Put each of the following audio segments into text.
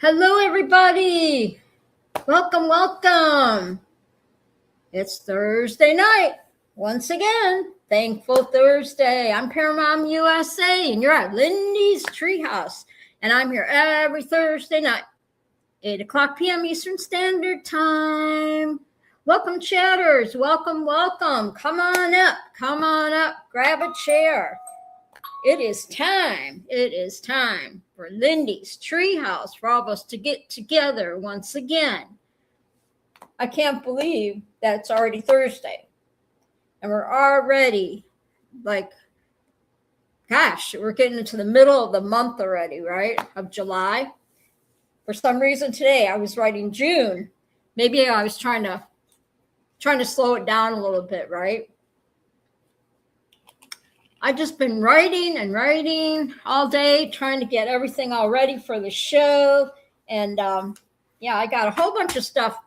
Hello, everybody. Welcome, welcome. It's Thursday night. Once again, Thankful Thursday. I'm Paramount USA, and you're at Lindy's Treehouse. And I'm here every Thursday night, 8 o'clock p.m. Eastern Standard Time. Welcome, chatters. Welcome, welcome. Come on up. Come on up. Grab a chair. It is time. It is time for Lindy's Treehouse for all of us to get together once again. I can't believe that it's already Thursday. And we're already we're getting into the middle of the month already, right? Of July. For some reason today I was writing June. Maybe I was trying to slow it down a little bit, right? I've just been writing and writing all day, trying to get everything all ready for the show. And I got a whole bunch of stuff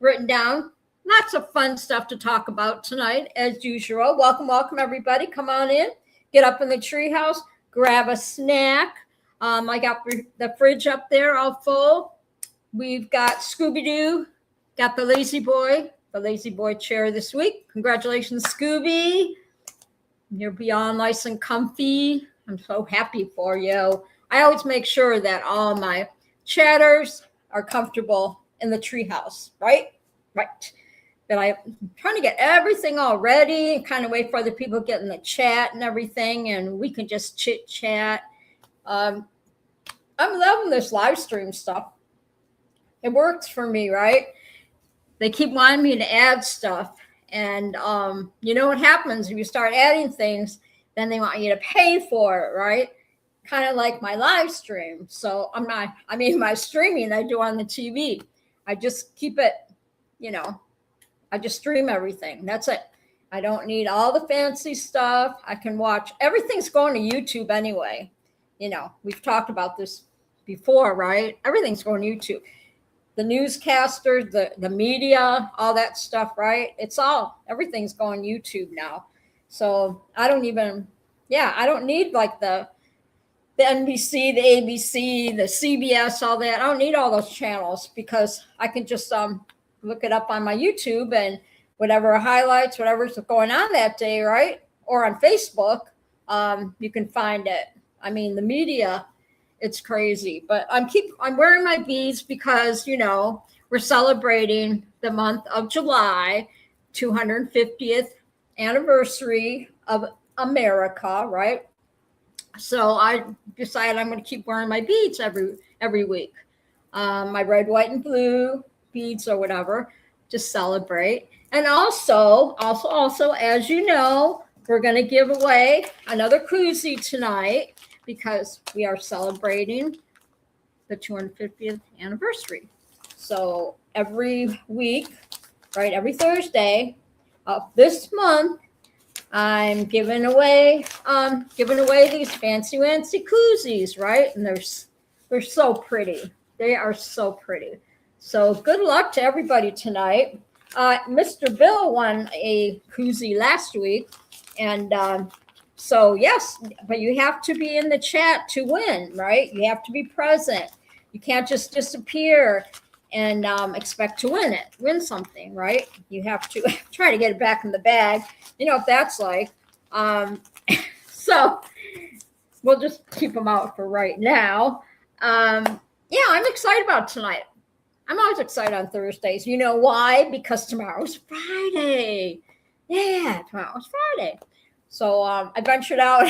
written down. Lots of fun stuff to talk about tonight, as usual. Welcome, welcome, everybody. Come on in. Get up in the treehouse. Grab a snack. I got the fridge up there all full. We've got Scooby-Doo. Got the lazy boy chair this week. Congratulations, Scooby. You're beyond nice and comfy. I'm so happy for you. I always make sure that all my chatters are comfortable in the treehouse, right? Right. But I'm trying to get everything all ready and kind of wait for other people to get in the chat and everything, and we can just chit chat. I'm loving this live stream stuff. It works for me, right? They keep wanting me to add stuff. And you know what happens if you start adding things, then they want you to pay for it, right? Kind of like my live stream. So my streaming I do on the TV. I just keep it, I just stream everything. That's it. I don't need all the fancy stuff. I can watch. Everything's going to YouTube anyway. We've talked about this before, right? Everything's going to YouTube. The newscasters, the media, all that stuff, right? Everything's going YouTube now. So I don't need like the NBC, the ABC, the CBS, all that. I don't need all those channels because I can just look it up on my YouTube and whatever highlights, whatever's going on that day, right? Or on Facebook, you can find it. I mean, the media, it's crazy, but I'm wearing my beads because, we're celebrating the month of July, 250th anniversary of America, right? So I decided I'm going to keep wearing my beads every week. My red, white, and blue beads or whatever to celebrate. And also, as you know, we're going to give away another koozie tonight because we are celebrating the 250th anniversary. So every week, right, every Thursday of this month, I'm giving away these fancy koozies, right? And they're so pretty. They are so pretty. So good luck to everybody tonight. Mr. Bill won a koozie last week, and so yes, but you have to be in the chat to win, right? You have to be present. You can't just disappear and expect to win something, right? You have to try to get it back in the bag. You know what that's like. So we'll just keep them out for right now. I'm excited about tonight. I'm always excited on Thursdays. You know why? Because tomorrow's Friday. Yeah, tomorrow's Friday. So I ventured out,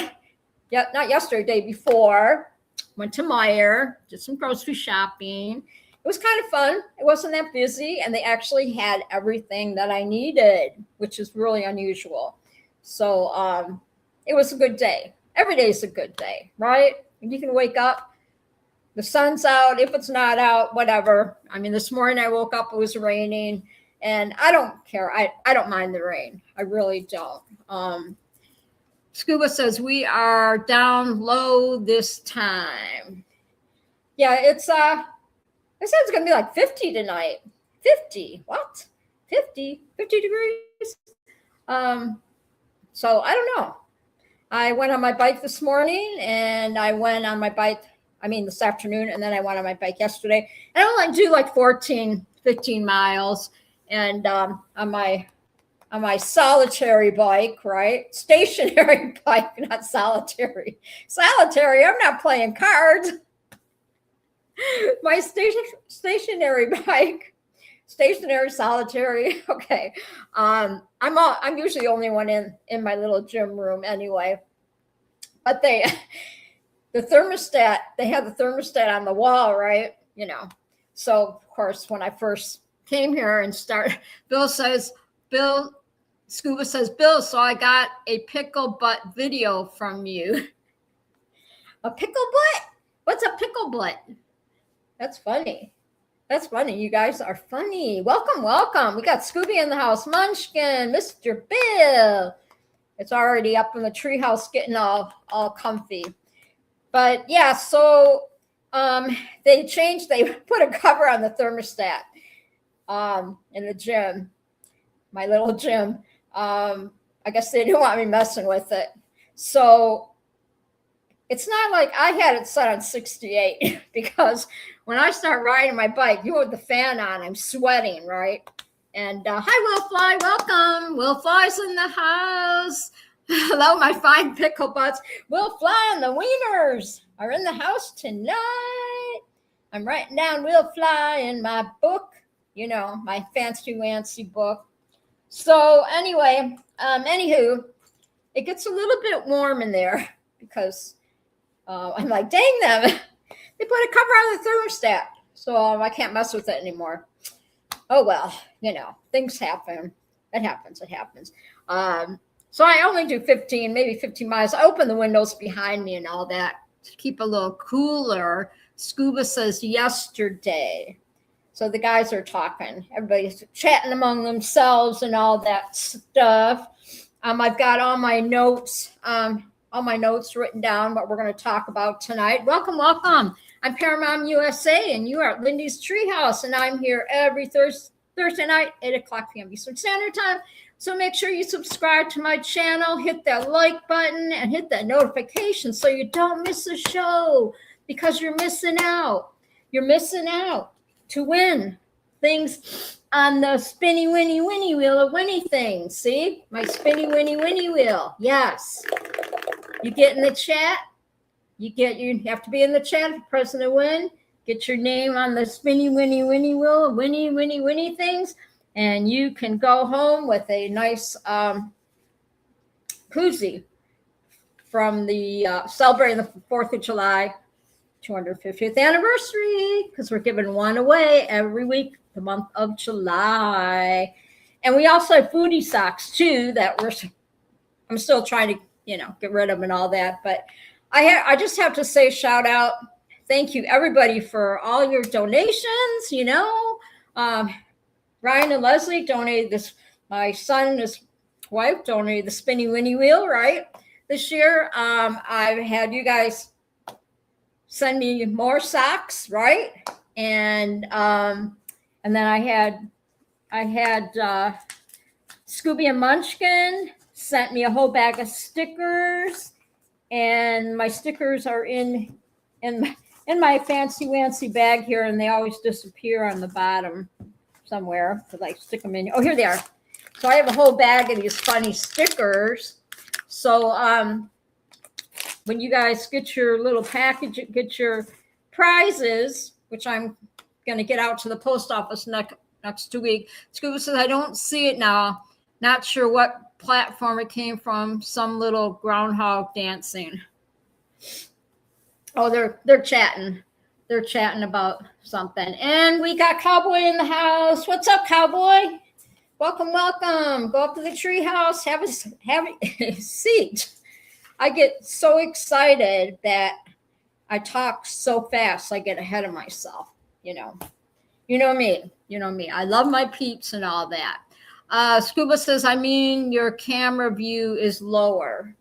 not yesterday, day before. Went to Meijer, did some grocery shopping. It was kind of fun. It wasn't that busy, and they actually had everything that I needed, which is really unusual. So it was a good day. Every day is a good day, right? You can wake up, the sun's out. If it's not out, whatever. I mean, this morning I woke up, it was raining, and I don't care. I don't mind the rain. I really don't. Scuba says we are down low this time. Yeah, it says it's going to be like 50 tonight. 50. What? 50 degrees? So I don't know. I went on my bike this morning, and I this afternoon, and then I went on my bike yesterday. And I only do like 14, 15 miles. And on my solitary bike, right? Stationary bike, not solitary. Solitary, I'm not playing cards. My stationary bike, stationary, solitary. Okay. I'm usually only one in my little gym room anyway. But the thermostat, they have the thermostat on the wall, right? So of course, when I first came here and started, Scuba says, Bill, so I got a pickle butt video from you. A pickle butt? What's a pickle butt? That's funny. That's funny. You guys are funny. Welcome, welcome. We got Scooby in the house. Munchkin, Mr. Bill. It's already up in the treehouse getting all comfy. But yeah, so they put a cover on the thermostat in the gym, my little gym. I guess they didn't want me messing with it. So it's not like I had it set on 68 because when I start riding my bike, with the fan on, I'm sweating, right? And hi, Will Fly, welcome. Will Fly's in the house. Hello, my fine pickle butts. Will Fly and the Wieners are in the house tonight. I'm writing down Will Fly in my book, my fancy book. So anyway, anywho, it gets a little bit warm in there because I'm like, dang them. They put a cover on the thermostat. So I can't mess with it anymore. Oh, well, things happen. It happens. So I only do 15 miles. I open the windows behind me and all that to keep a little cooler. Scuba says yesterday. So the guys are talking. Everybody's chatting among themselves and all that stuff. I've got all my notes written down, what we're going to talk about tonight. Welcome, welcome. I'm Paramount USA, and you are at Lindy's Treehouse, and I'm here every Thursday night, 8 o'clock p.m. Eastern Standard Time. So make sure you subscribe to my channel, hit that like button, and hit that notification so you don't miss a show, because you're missing out. You're missing out to win things on the spinny winny winny wheel of winny things. See? My spinny winny winny wheel. Yes. You get in the chat. You have to be in the chat if you're pressing to win. Get your name on the spinny winny winny wheel of winny winny winny things. And you can go home with a nice koozie from the celebrating the 4th of July 250th anniversary, because we're giving one away every week the month of July. And we also have foodie socks too that I'm still trying to get rid of and all that. But I just have to say, shout out, thank you everybody for all your donations. Ryan and Leslie donated this. My son and his wife donated the spinny winny wheel, right? This year, I've had you guys send me more socks, right? And then I had Scooby and Munchkin sent me a whole bag of stickers, and my stickers are in my fancy bag here, and they always disappear on the bottom somewhere because I stick them in. Oh, here they are. So I have a whole bag of these funny stickers. So when you guys get your little package, get your prizes, which I'm going to get out to the post office next week. Scuba says, I don't see it now. Not sure what platform it came from. Some little groundhog dancing. Oh, they're chatting. They're chatting about something. And we got Cowboy in the house. What's up, Cowboy? Welcome, welcome. Go up to the treehouse. Have a seat. I get so excited that I talk so fast. I get ahead of myself. You know me. I love my peeps and all that. Scuba says, I mean, your camera view is lower.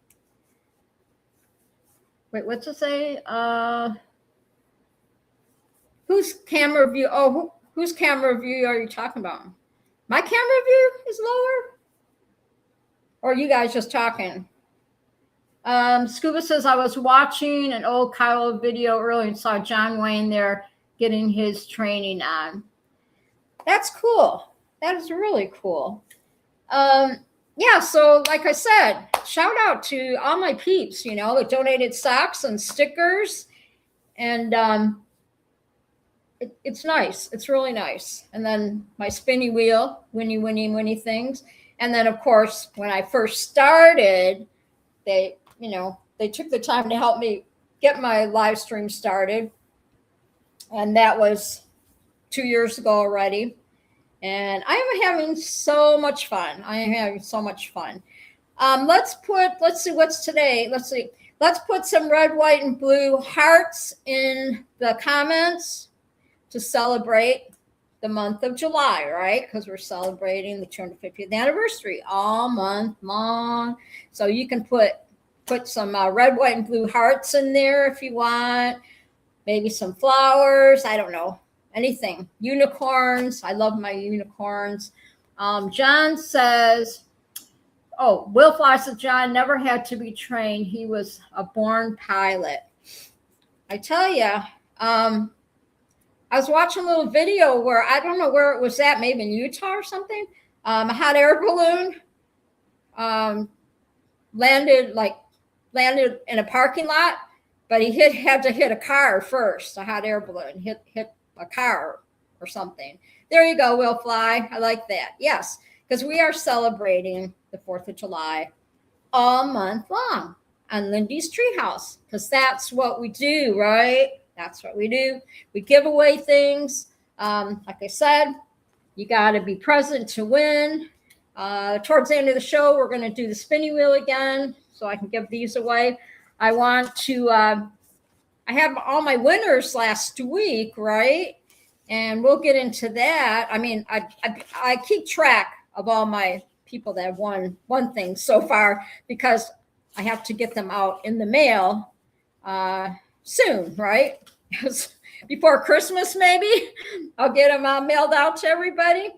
Wait, what's it say? Whose camera view? Oh, whose camera view are you talking about? My camera view is lower? Or are you guys just talking? Scuba says, I was watching an old Kyle video earlier and saw John Wayne there getting his training on. That's cool. That is really cool. Yeah, so like I said, shout out to all my peeps, you know, that donated socks and stickers. And it's nice. It's really nice. And then my spinny wheel, Winnie things. And then, of course, when I first started, they took the time to help me get my live stream started. And that was 2 years ago already. And I am having so much fun. Let's see what's today. Let's put some red, white, and blue hearts in the comments to celebrate the month of July, right? Because we're celebrating the 250th anniversary all month long. So you can put some red, white, and blue hearts in there if you want. Maybe some flowers. I don't know. Anything. Unicorns. I love my unicorns. John says, Will Fly says, John never had to be trained. He was a born pilot. I tell you, I was watching a little video where I don't know where it was at, maybe in Utah or something. A hot air balloon landed in a parking lot, but he had to hit a car first. A hot air balloon hit a car or something. There you go, Will Fly. I like that. Yes, because we are celebrating the 4th of July all month long on Lindy's Treehouse, because that's what we do, right? That's what we do. We give away things. Like I said, you got to be present to win. Towards the end of the show, we're going to do the spinny wheel again so I can give these away. I want to I have all my winners last week, right? And we'll get into that. I mean, I keep track of all my people that have won thing so far because I have to get them out in the mail soon, right? Before Christmas, maybe I'll get them mailed out to everybody.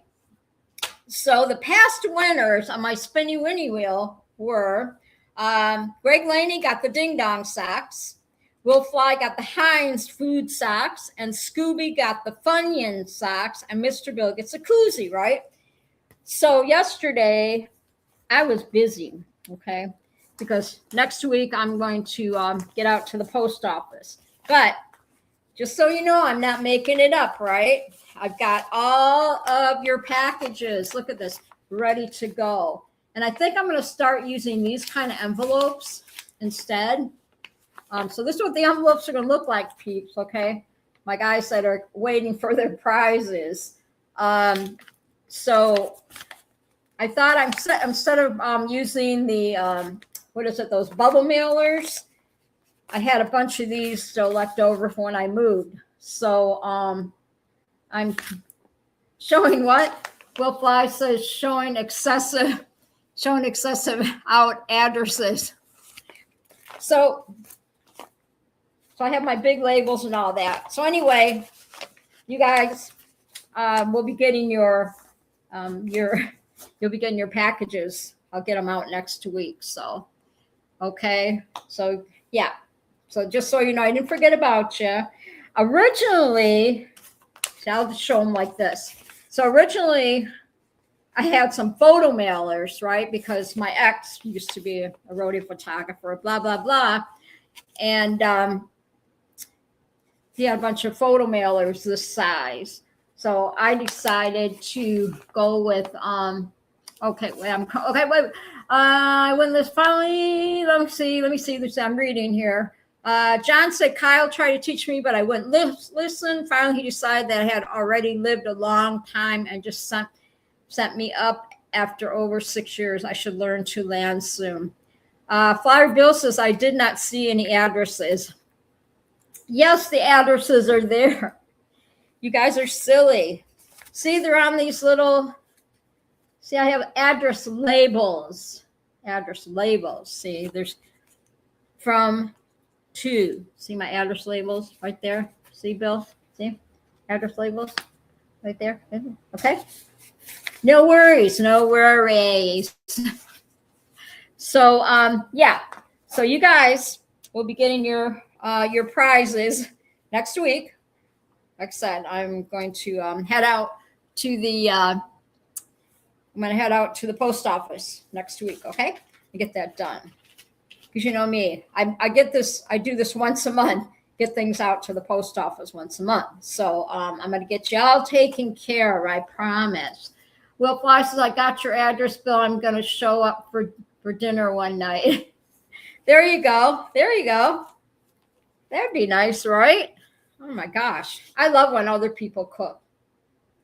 So the past winners on my spinny winnie wheel were Greg Laney got the Ding Dong socks. Will Fly got the Heinz food socks, and Scooby got the Funyun socks, and Mr. Bill gets a koozie, right? So yesterday, I was busy, okay? Because next week, I'm going to get out to the post office. But just so you know, I'm not making it up, right? I've got all of your packages. Look at this, ready to go. And I think I'm going to start using these kind of envelopes instead. So this is what the envelopes are going to look like, peeps, okay? My guys that are waiting for their prizes. So I thought instead of using the, those bubble mailers, I had a bunch of these still left over from when I moved. So I'm showing what? Will Fly says showing excessive out addresses. So I have my big labels and all that. So anyway, you guys will be getting you'll be getting your packages. I'll get them out next week. So, okay. So yeah. So just so you know, I didn't forget about you. Originally, I'll just show them like this. So originally, I had some photo mailers, right? Because my ex used to be a rodeo photographer, blah, blah, blah. And he had a bunch of photo mailers this size. So I decided to go with, wait. When this finally, let me see this, I'm reading here. John said, Kyle tried to teach me, but I wouldn't listen. Finally, he decided that I had already lived a long time and just sent me up after over 6 years. I should learn to land soon. Flyer Bill says, I did not see any addresses. Yes, the addresses are there. You guys are silly. See, they're on these little, see, I have address labels. See, there's from to. See my address labels right there? See, Bill? See? Address labels right there. Okay? No worries. So, yeah. So you guys will be getting your prizes next week. Like I said, I'm going to head out to the post office next week. Okay, to get that done. Because you know me, I do this once a month. Get things out to the post office once a month. So I'm going to get you all taken care of. I promise. Will Fly says, I got your address, Bill. I'm going to show up for dinner one night. There you go. There you go. That'd be nice, right? Oh my gosh. I love when other people cook.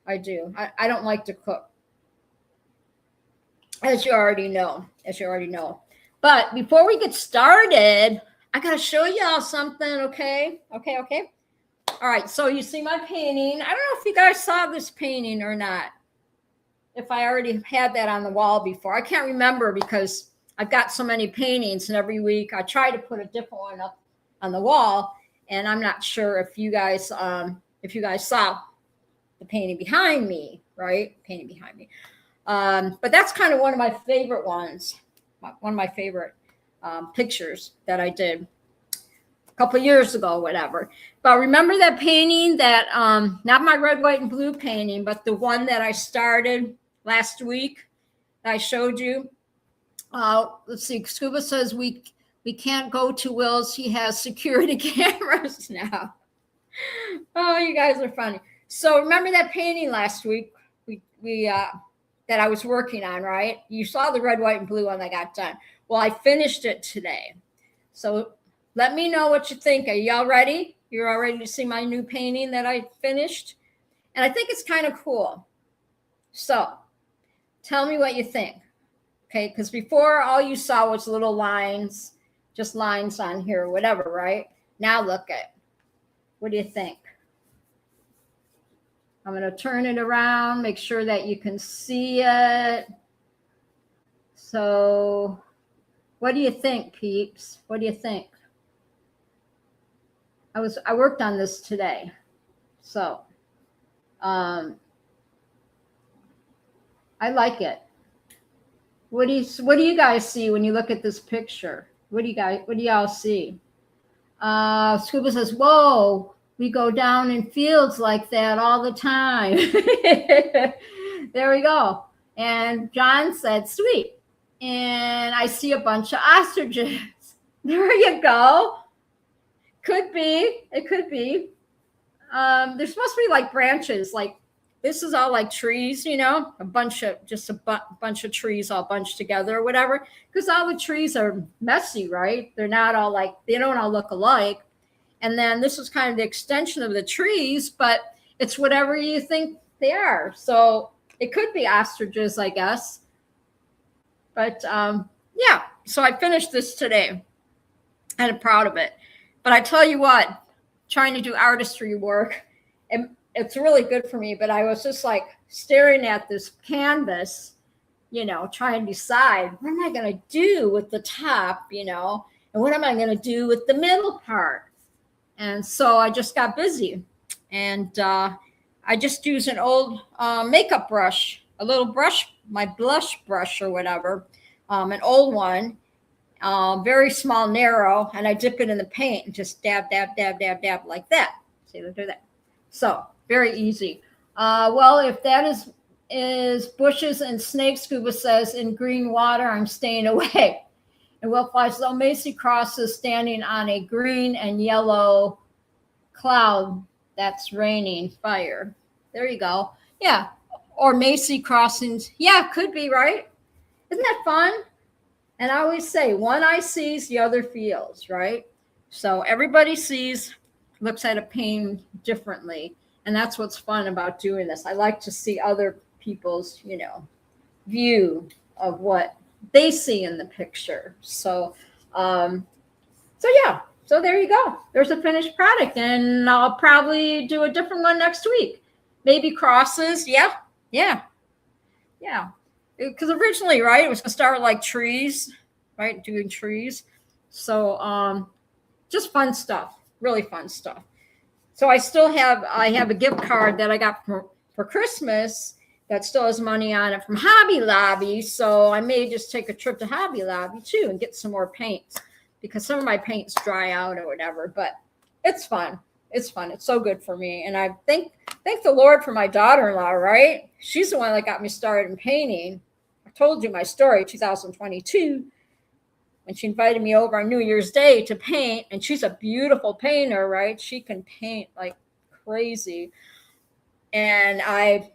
I do. I don't like to cook. As you already know. But before we get started, I got to show y'all something, okay? Okay. All right, so you see my painting. I don't know if you guys saw this painting or not. If I already had that on the wall before. I can't remember because I've got so many paintings, and every week I try to put a different one up on the wall, and I'm not sure if you guys saw the painting behind me, right? Painting behind me. But that's kind of one of my favorite ones. One of my favorite pictures that I did a couple of years ago, whatever. But remember that painting that, not my red, white, and blue painting, but the one that I started last week that I showed you? Let's see. Scuba says we can't go to Will's. He has security cameras now. Oh, you guys are funny. So remember that painting last week that I was working on, right? You saw the red, white, and blue one that got done. Well, I finished it today. So let me know what you think. Are y'all ready? You're all ready to see my new painting that I finished? And I think it's kind of cool. So tell me what you think. Okay, because before all you saw was little lines, just lines on here, whatever, right? Now look at, what do you think? I'm going to turn it around, make sure that you can see it. So what do you think, peeps? What do you think? I worked on this today. So I like it. What do you guys see when you look at this picture? What do y'all see? Scuba says, whoa, we go down in fields like that all the time. There we go. And John said, sweet. And I see a bunch of ostriches. There you go. Could be. It could be. There's supposed to be like branches. Like this is all like trees, you know, a bunch of trees all bunched together or whatever. Because all the trees are messy, right? They're not all like, they don't all look alike. And then this is kind of the extension of the trees, but it's whatever you think they are. So it could be ostriches, I guess. But yeah, so I finished this today and I'm proud of it. But I tell you what, trying to do artistry work, and it's really good for me. But I was just like staring at this canvas, you know, trying to decide what am I going to do with the top, you know, and what am I going to do with the middle part. And so I just got busy, and I just used an old makeup brush, a little brush, my blush brush or whatever, an old one, very small, narrow, and I dip it in the paint and just dab, dab, dab, dab, dab like that. See, let's do that. So very easy. Well, if that is bushes and snakes, Scuba says, in green water, I'm staying away. And Will Flies, though Macy crosses standing on a green and yellow cloud that's raining fire. There you go. Yeah. Or Macy crossings. Yeah, could be, right? Isn't that fun? And I always say, one eye sees, the other feels, right? So everybody looks at a painting differently. And that's what's fun about doing this. I like to see other people's, you know, view of what they see in the picture. So yeah. So there you go. There's a finished product, and I'll probably do a different one next week. Maybe crosses. Yeah. Because originally, right, it was going to start with like trees, right? Doing trees. So just fun stuff, really fun stuff. So I have a gift card that I got for Christmas that still has money on it from Hobby Lobby. So I may just take a trip to Hobby Lobby too and get some more paints. because some of my paints dry out or whatever, but it's fun. It's fun. It's so good for me. And I thank the Lord for my daughter-in-law, right? She's the one that got me started in painting. I told you my story, 2022, when she invited me over on New Year's Day to paint. And she's a beautiful painter, right? She can paint like crazy. And I,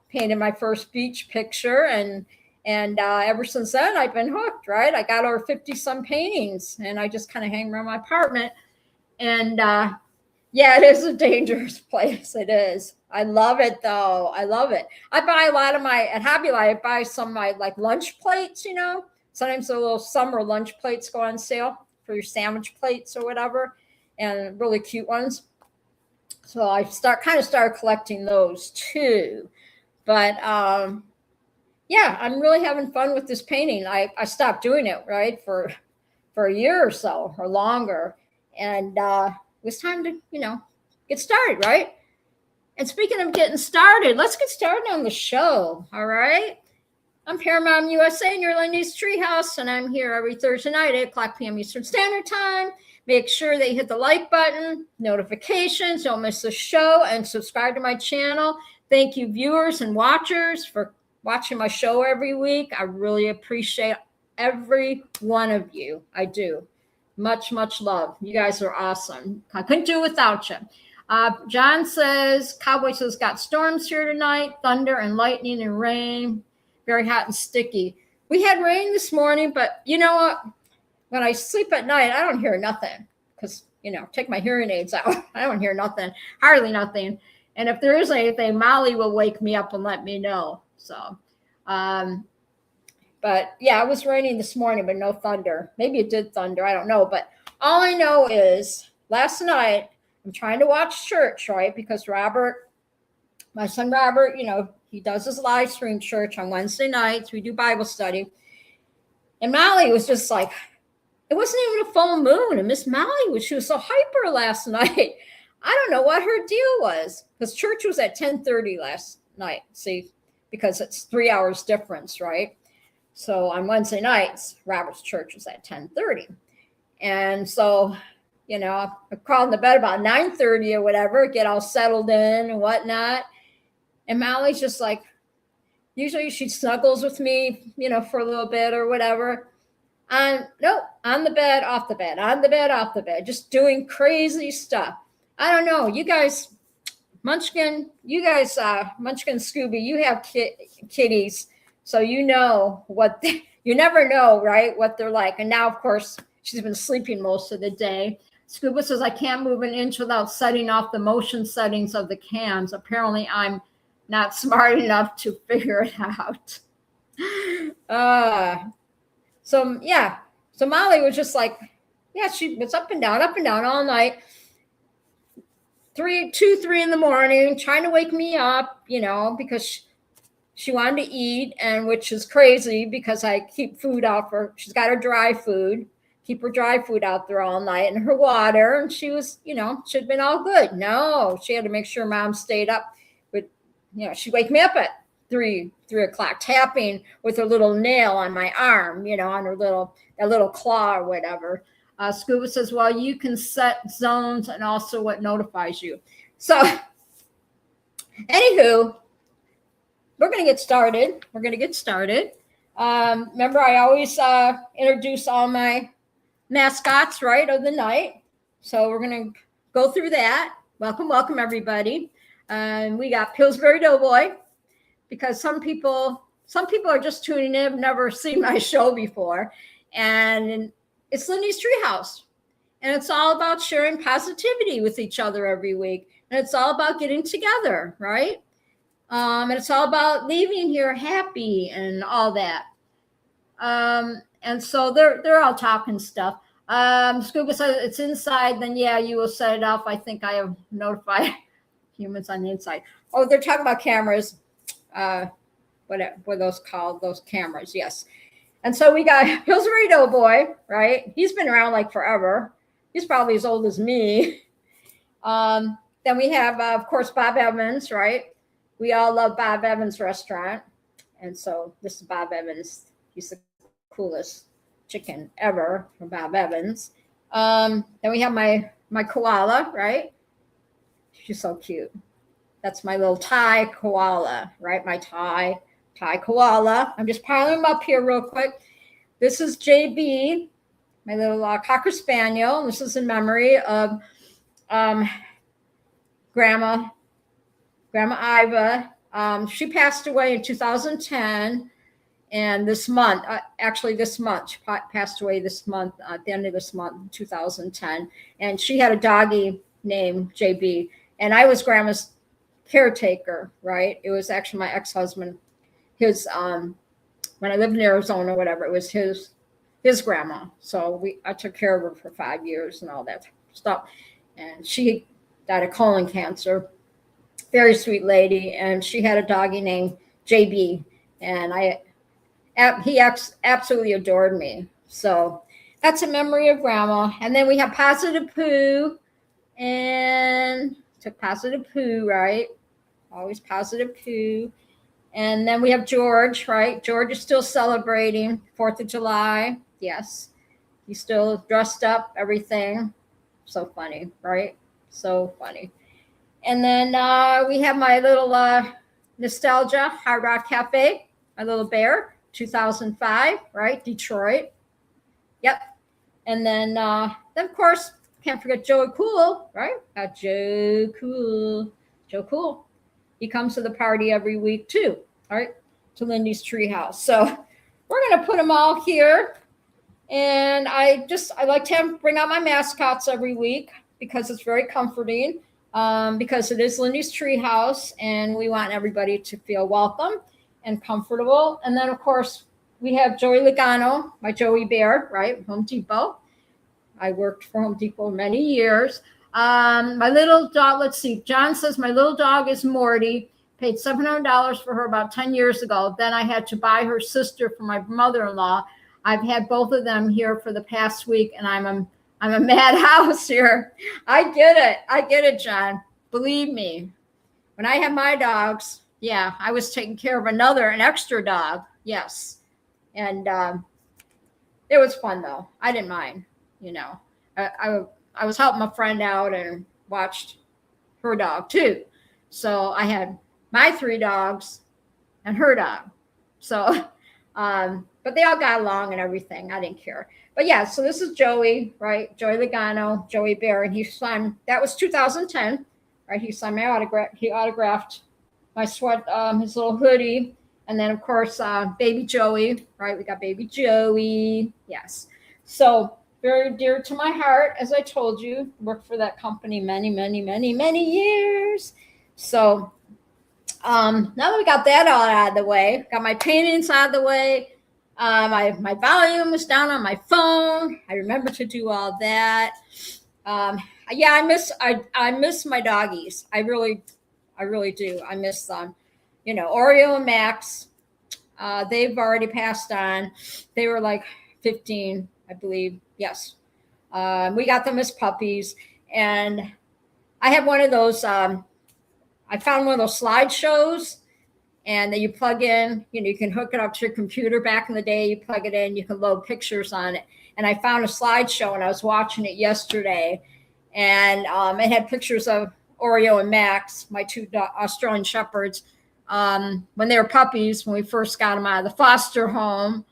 painted my first beach picture. And ever since then, I've been hooked, right? I got over 50 some paintings, and I just kind of hang around my apartment. And yeah, it is a dangerous place. It is. I love it, though. I love it. I buy a lot of at Hobby Lobby, I buy some of my like lunch plates, Sometimes the little summer lunch plates go on sale for your sandwich plates or whatever, and really cute ones. So I started collecting those too. But yeah, I'm really having fun with this painting. I stopped doing it, right, for a year or so or longer. And it was time to, get started, right? And speaking of getting started, let's get started on the show, all right? I'm Paramount USA, and you're Lindy's Treehouse, and I'm here every Thursday night at 8 o'clock p.m. Eastern Standard Time. Make sure that you hit the like button, notifications, don't miss the show, and subscribe to my channel. Thank you, viewers and watchers, for watching my show every week. I really appreciate every one of you. I do. Much, much love. You guys are awesome. I couldn't do it without you. John says, Cowboy says, got storms here tonight, thunder and lightning and rain. Very hot and sticky. We had rain this morning, but you know what? When I sleep at night, I don't hear nothing because, take my hearing aids out. I don't hear nothing, hardly nothing. And if there is anything, Molly will wake me up and let me know. So, but yeah, it was raining this morning, but no thunder. Maybe it did thunder. I don't know. But all I know is last night, I'm trying to watch church, right? Because Robert, my son Robert, he does his live stream church on Wednesday nights. We do Bible study. And Molly was just like, it wasn't even a full moon. And Miss Molly she was so hyper last night. I don't know what her deal was, because church was at 10:30 last night. See, because it's 3 hours difference, right? So on Wednesday nights, Robert's church was at 10:30. And so, I crawled into bed about 9:30 or whatever, get all settled in and whatnot. And Molly's just like, usually she snuggles with me, for a little bit or whatever. Nope, on the bed, off the bed, on the bed, off the bed, just doing crazy stuff. I don't know. You guys, Munchkin, Munchkin, Scooby, you have kitties. So you never know, right, what they're like. And now, of course, she's been sleeping most of the day. Scuba says, I can't move an inch without setting off the motion settings of the cams. Apparently, I'm not smart enough to figure it out. So Molly was just like, yeah, she was up and down all night. 3 in the morning, trying to wake me up, because she wanted to eat, and which is crazy because I keep food out for, she's got her dry food. Keep her dry food out there all night and her water. And she was, should have been all good. No, she had to make sure Mom stayed up. But, she'd wake me up at 3 o'clock, tapping with her little nail on my arm, on her little claw or whatever. Scuba says, well, you can set zones and also what notifies you. So, anywho, we're going to get started. Remember, I always introduce all my mascots, right, of the night. So we're going to go through that. Welcome, everybody. We got Pillsbury Doughboy, because some people are just tuning in, have never seen my show before. And it's Lindy's Treehouse. And it's all about sharing positivity with each other every week. And it's all about getting together, right? And it's all about leaving here happy and all that. And so they're all talking stuff. Scuba says it's inside, then yeah, you will set it off. I think I have notified humans on the inside. Oh, they're talking about cameras. What are those called? Those cameras, yes. And so we got Pillsbury Doughboy, right? He's been around like forever. He's probably as old as me. Then we have, of course, Bob Evans, right? We all love Bob Evans' restaurant. And so this is Bob Evans. He's the coolest chicken ever from Bob Evans. Then we have my koala, right? She's so cute. That's my little Thai koala, right? My Thai koala. I'm just piling them up here real quick. This is JB, my little Cocker Spaniel. This is in memory of Grandma Iva. She passed away in 2010. And this month, she passed away this month, at the end of this month, 2010. And she had a doggy named JB. And I was Grandma's caretaker, right? It was actually my ex-husband, his, when I lived in Arizona, whatever, it was his grandma. So I took care of her for 5 years and all that stuff. And she died of colon cancer. Very sweet lady. And she had a doggy named JB. And he absolutely adored me. So that's a memory of Grandma. And then we have Positive Pooh. And took Positive Pooh, right? Always Positive Pooh. And then we have George, right? George is still celebrating 4th of July. Yes. He's still dressed up, everything. So funny, right? So funny. And then we have my little nostalgia Hard Rock Cafe, my little bear, 2005, right? Detroit. Yep. And then of course, can't forget Joe Cool, right? Got Joe Cool. Joe Cool. He comes to the party every week too, all right? To Lindy's Treehouse. So we're going to put them all here. And I like to bring out my mascots every week because it's very comforting, because it is Lindy's Treehouse and we want everybody to feel welcome and comfortable. And then, of course, we have Joey Logano, my Joey Bear, right? Home Depot. I worked for Home Depot many years. My little dog, let's see. John says my little dog is Morty. Paid $700 for her about 10 years ago. Then I had to buy her sister for my mother-in-law. I've had both of them here for the past week, and I'm a madhouse here. I get it, John. Believe me. When I had my dogs, yeah, I was taking care of an extra dog. Yes. And it was fun, though. I didn't mind, you know. I was helping a friend out and watched her dog, too. So I had my 3 dogs and her dog. So, but they all got along and everything. I didn't care. But yeah, so this is Joey, right? Joey Logano, Joey Bear. And he signed, that was 2010, right? He signed my autograph. He autographed my sweat, his little hoodie. And then, of course, baby Joey, right? We got baby Joey. Yes. So very dear to my heart, as I told you, worked for that company many, many, many, many years. So now that we got that all out of the way, got my paintings out of the way, my volume is down on my phone. I remember to do all that. Yeah, I miss my doggies. I really do. I miss them. You know, Oreo and Max, they've already passed on. They were like 15, I believe. Yes. We got them as puppies. And I have one of those, I found one of those slideshows, and that you plug in, you know, you can hook it up to your computer. Back in the day, you plug it in, you can load pictures on it. And I found a slideshow, and I was watching it yesterday, and it had pictures of Oreo and Max, my 2 Australian Shepherds, when they were puppies, when we first got them out of the foster home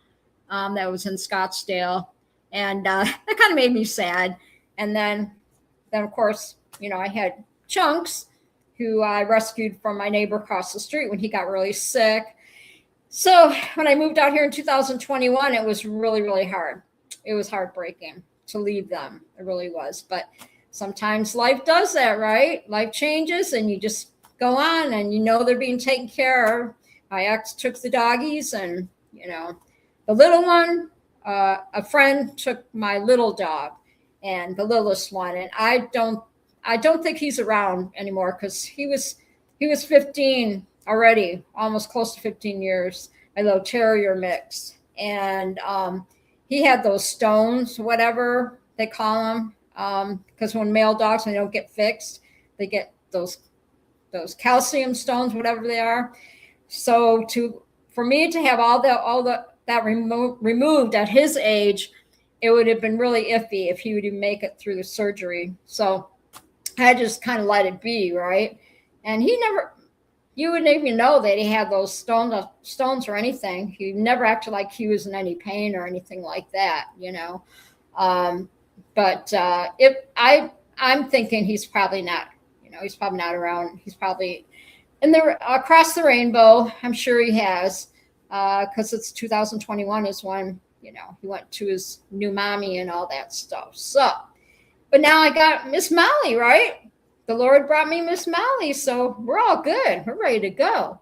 that was in Scottsdale. And that kind of made me sad. And then of course, you know, I had Chunks, who I rescued from my neighbor across the street when he got really sick. So when I moved out here in 2021, it was really, really hard. It was heartbreaking to leave them. It really was. But sometimes life does that, right? Life changes and you just go on, and you know they're being taken care of. My ex took the doggies, and, you know, the little one, a friend took my little dog, and the littlest one. And I don't think he's around anymore, because he was 15 already, almost close to 15 years, my little terrier mix. And he had those stones, whatever they call them, because when male dogs, when they don't get fixed, they get those calcium stones, whatever they are. So for me to have all that removed at his age, it would have been really iffy if he would even make it through the surgery. So I just kind of let it be, right? And you wouldn't even know that he had those stones or anything. He never acted like he was in any pain or anything like that, But I'm thinking he's probably not, he's probably not around. He's probably across the rainbow. I'm sure he has, because it's 2021 is when, he went to his new mommy and all that stuff. So, but now I got Miss Molly, right? The Lord brought me Miss Molly, so we're all good. We're ready to go.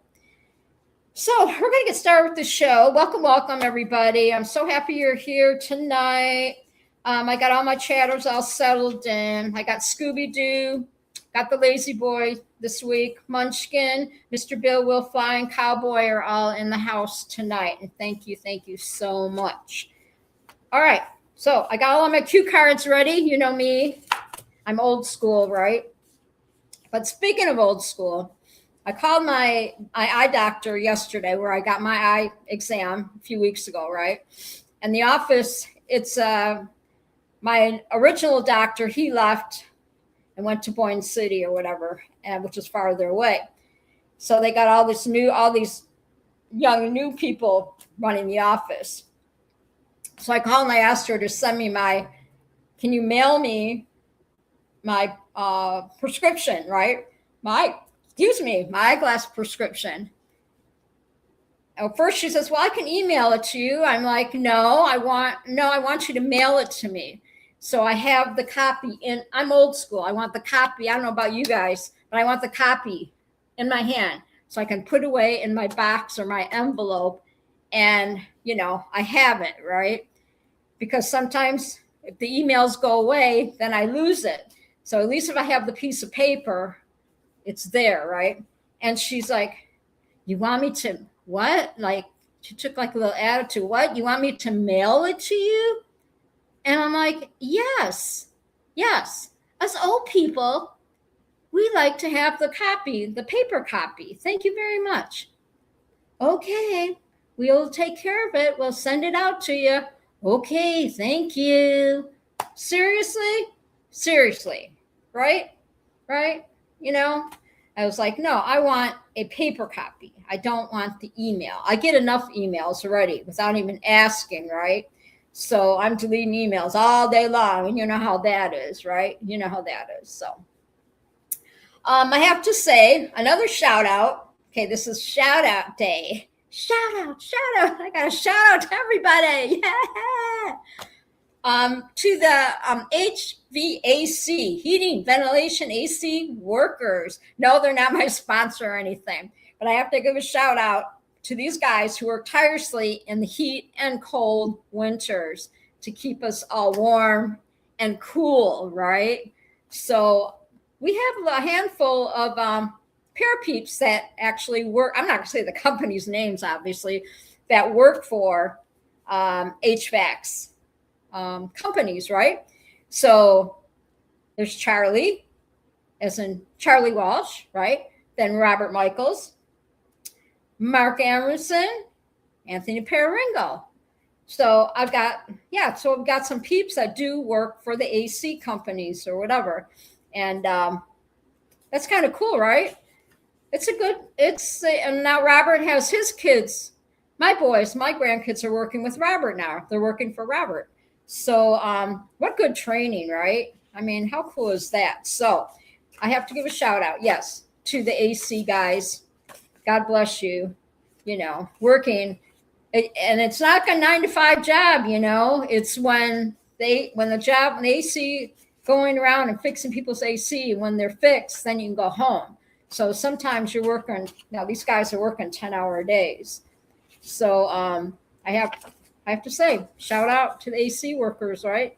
So we're going to get started with the show. Welcome, everybody. I'm so happy you're here tonight. I got all my chatters all settled in. I got Scooby-Doo, got the Lazy Boy this week, Munchkin, Mr. Bill, Will Fly, and Cowboy are all in the house tonight. And thank you so much. All right, so I got all of my cue cards ready. You know me. I'm old school, right? But speaking of old school, I called my eye doctor yesterday where I got my eye exam a few weeks ago, right? And the office, it's my original doctor, he left and went to Boyne City or whatever, which is farther away. So they got all these young new people running the office. So I called and I asked her to send me can you mail me my prescription, right? My eyeglass prescription. At first she says, well, I can email it to you. I'm like, no, I want you to mail it to me. So I have the copy I'm old school. I want the copy. I don't know about you guys, but I want the copy in my hand so I can put away in my box or my envelope and, I have it, right? Because sometimes if the emails go away, then I lose it. So at least if I have the piece of paper, it's there, right? And she's like, you want me to what? Like, she took like a little attitude. What? You want me to mail it to you? And I'm like, yes. Us old people, we like to have the paper copy. Thank you very much. Okay, we'll take care of it. We'll send it out to you. Okay, thank you. Seriously, right? I was like, no, I want a paper copy. I don't want the email. I get enough emails already without even asking, right? So I'm deleting emails all day long, and you know how that is, right? So I have to say another shout out. Okay, this is shout out day. Shout out. I got a shout out to everybody. Yeah. To the HVAC, heating, ventilation, AC workers. No, they're not my sponsor or anything, but I have to give a shout out to these guys who work tirelessly in the heat and cold winters to keep us all warm and cool, right? So we have a handful of pair peeps that actually work. I'm not going to say the company's names, obviously, that work for HVACs. Companies, right? So there's Charlie, as in Charlie Walsh, right? Then Robert Michaels, Mark Emerson, Anthony Periringo. So I've got some peeps that do work for the AC companies or whatever. And that's kind of cool, right? And now Robert has his kids. My grandkids are working with Robert now. They're working for Robert. So what good training, right? I mean, how cool is that? So I have to give a shout out, yes, to the AC guys. God bless you, working. And it's not a 9-to-5 job, it's when the AC going around and fixing people's AC, when they're fixed, then you can go home. So sometimes you're working, now these guys are working 10-hour days. So I have to say, shout out to the AC workers, right?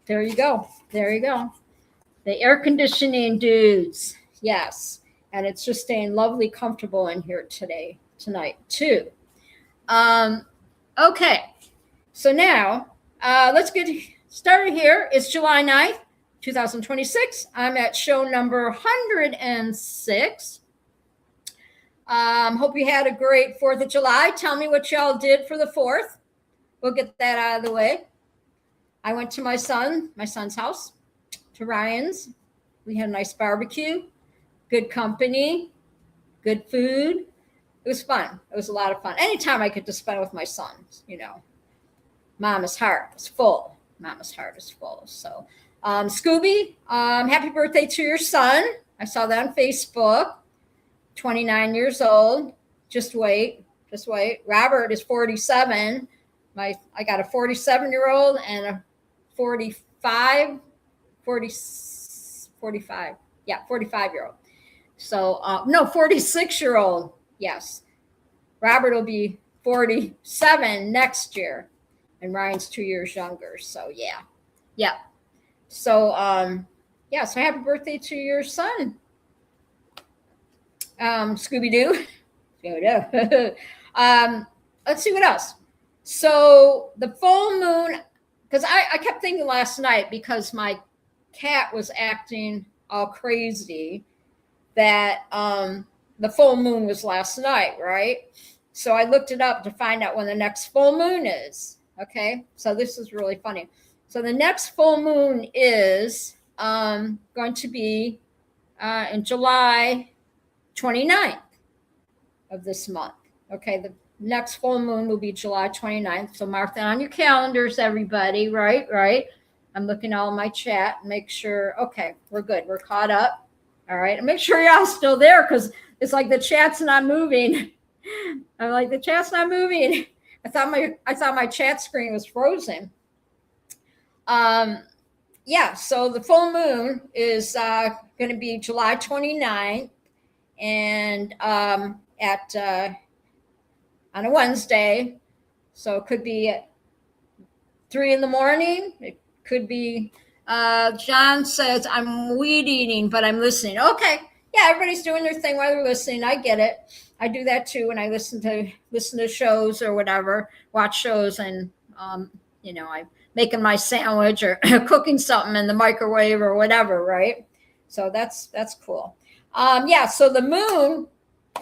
There you go. The air conditioning dudes. Yes. And it's just staying lovely comfortable in here tonight too. Okay. So now let's get started here. It's July 9th, 2026. I'm at show number 106. Hope you had a great 4th of July. Tell me what y'all did for the 4th. we'll get that out of the way. I went to my son's house, to Ryan's. We had a nice barbecue, good company, good food. It was fun. It was a lot of fun. Anytime I could just spend with my sons, Mama's heart is full. Mama's heart is full. So, Scooby, happy birthday to your son. I saw that on Facebook. 29 years old. Just wait. Robert is 47. I got a 47-year-old and a 45. Yeah, 45-year-old. So, no, 46-year-old. Yes. Robert will be 47 next year. And Ryan's 2 years younger. So, yeah. So, so happy birthday to your son. Scooby-Doo. Let's see what else. So the full moon, because I kept thinking last night, because my cat was acting all crazy, that the full moon was last night, right? So I looked it up to find out when the next full moon is. Okay, so this is really funny. So the next full moon is going to be in July 29th of this month. Okay, the next full moon will be July 29th. So mark that on your calendars, everybody, right? I'm looking at all my chat and make sure, okay, we're good. We're caught up. All right, and make sure y'all still there, because it's like the chat's not moving. I'm like, the chat's not moving. I thought my chat screen was frozen. So the full moon is going to be July 29th, and at on a Wednesday. So it could be at 3 a.m. It could be, John says, I'm weed eating, but I'm listening. Okay. Yeah, everybody's doing their thing while they're listening. I get it. I do that too when I listen to shows or whatever, watch shows, and I'm making my sandwich or cooking something in the microwave or whatever, right? So that's cool. So the moon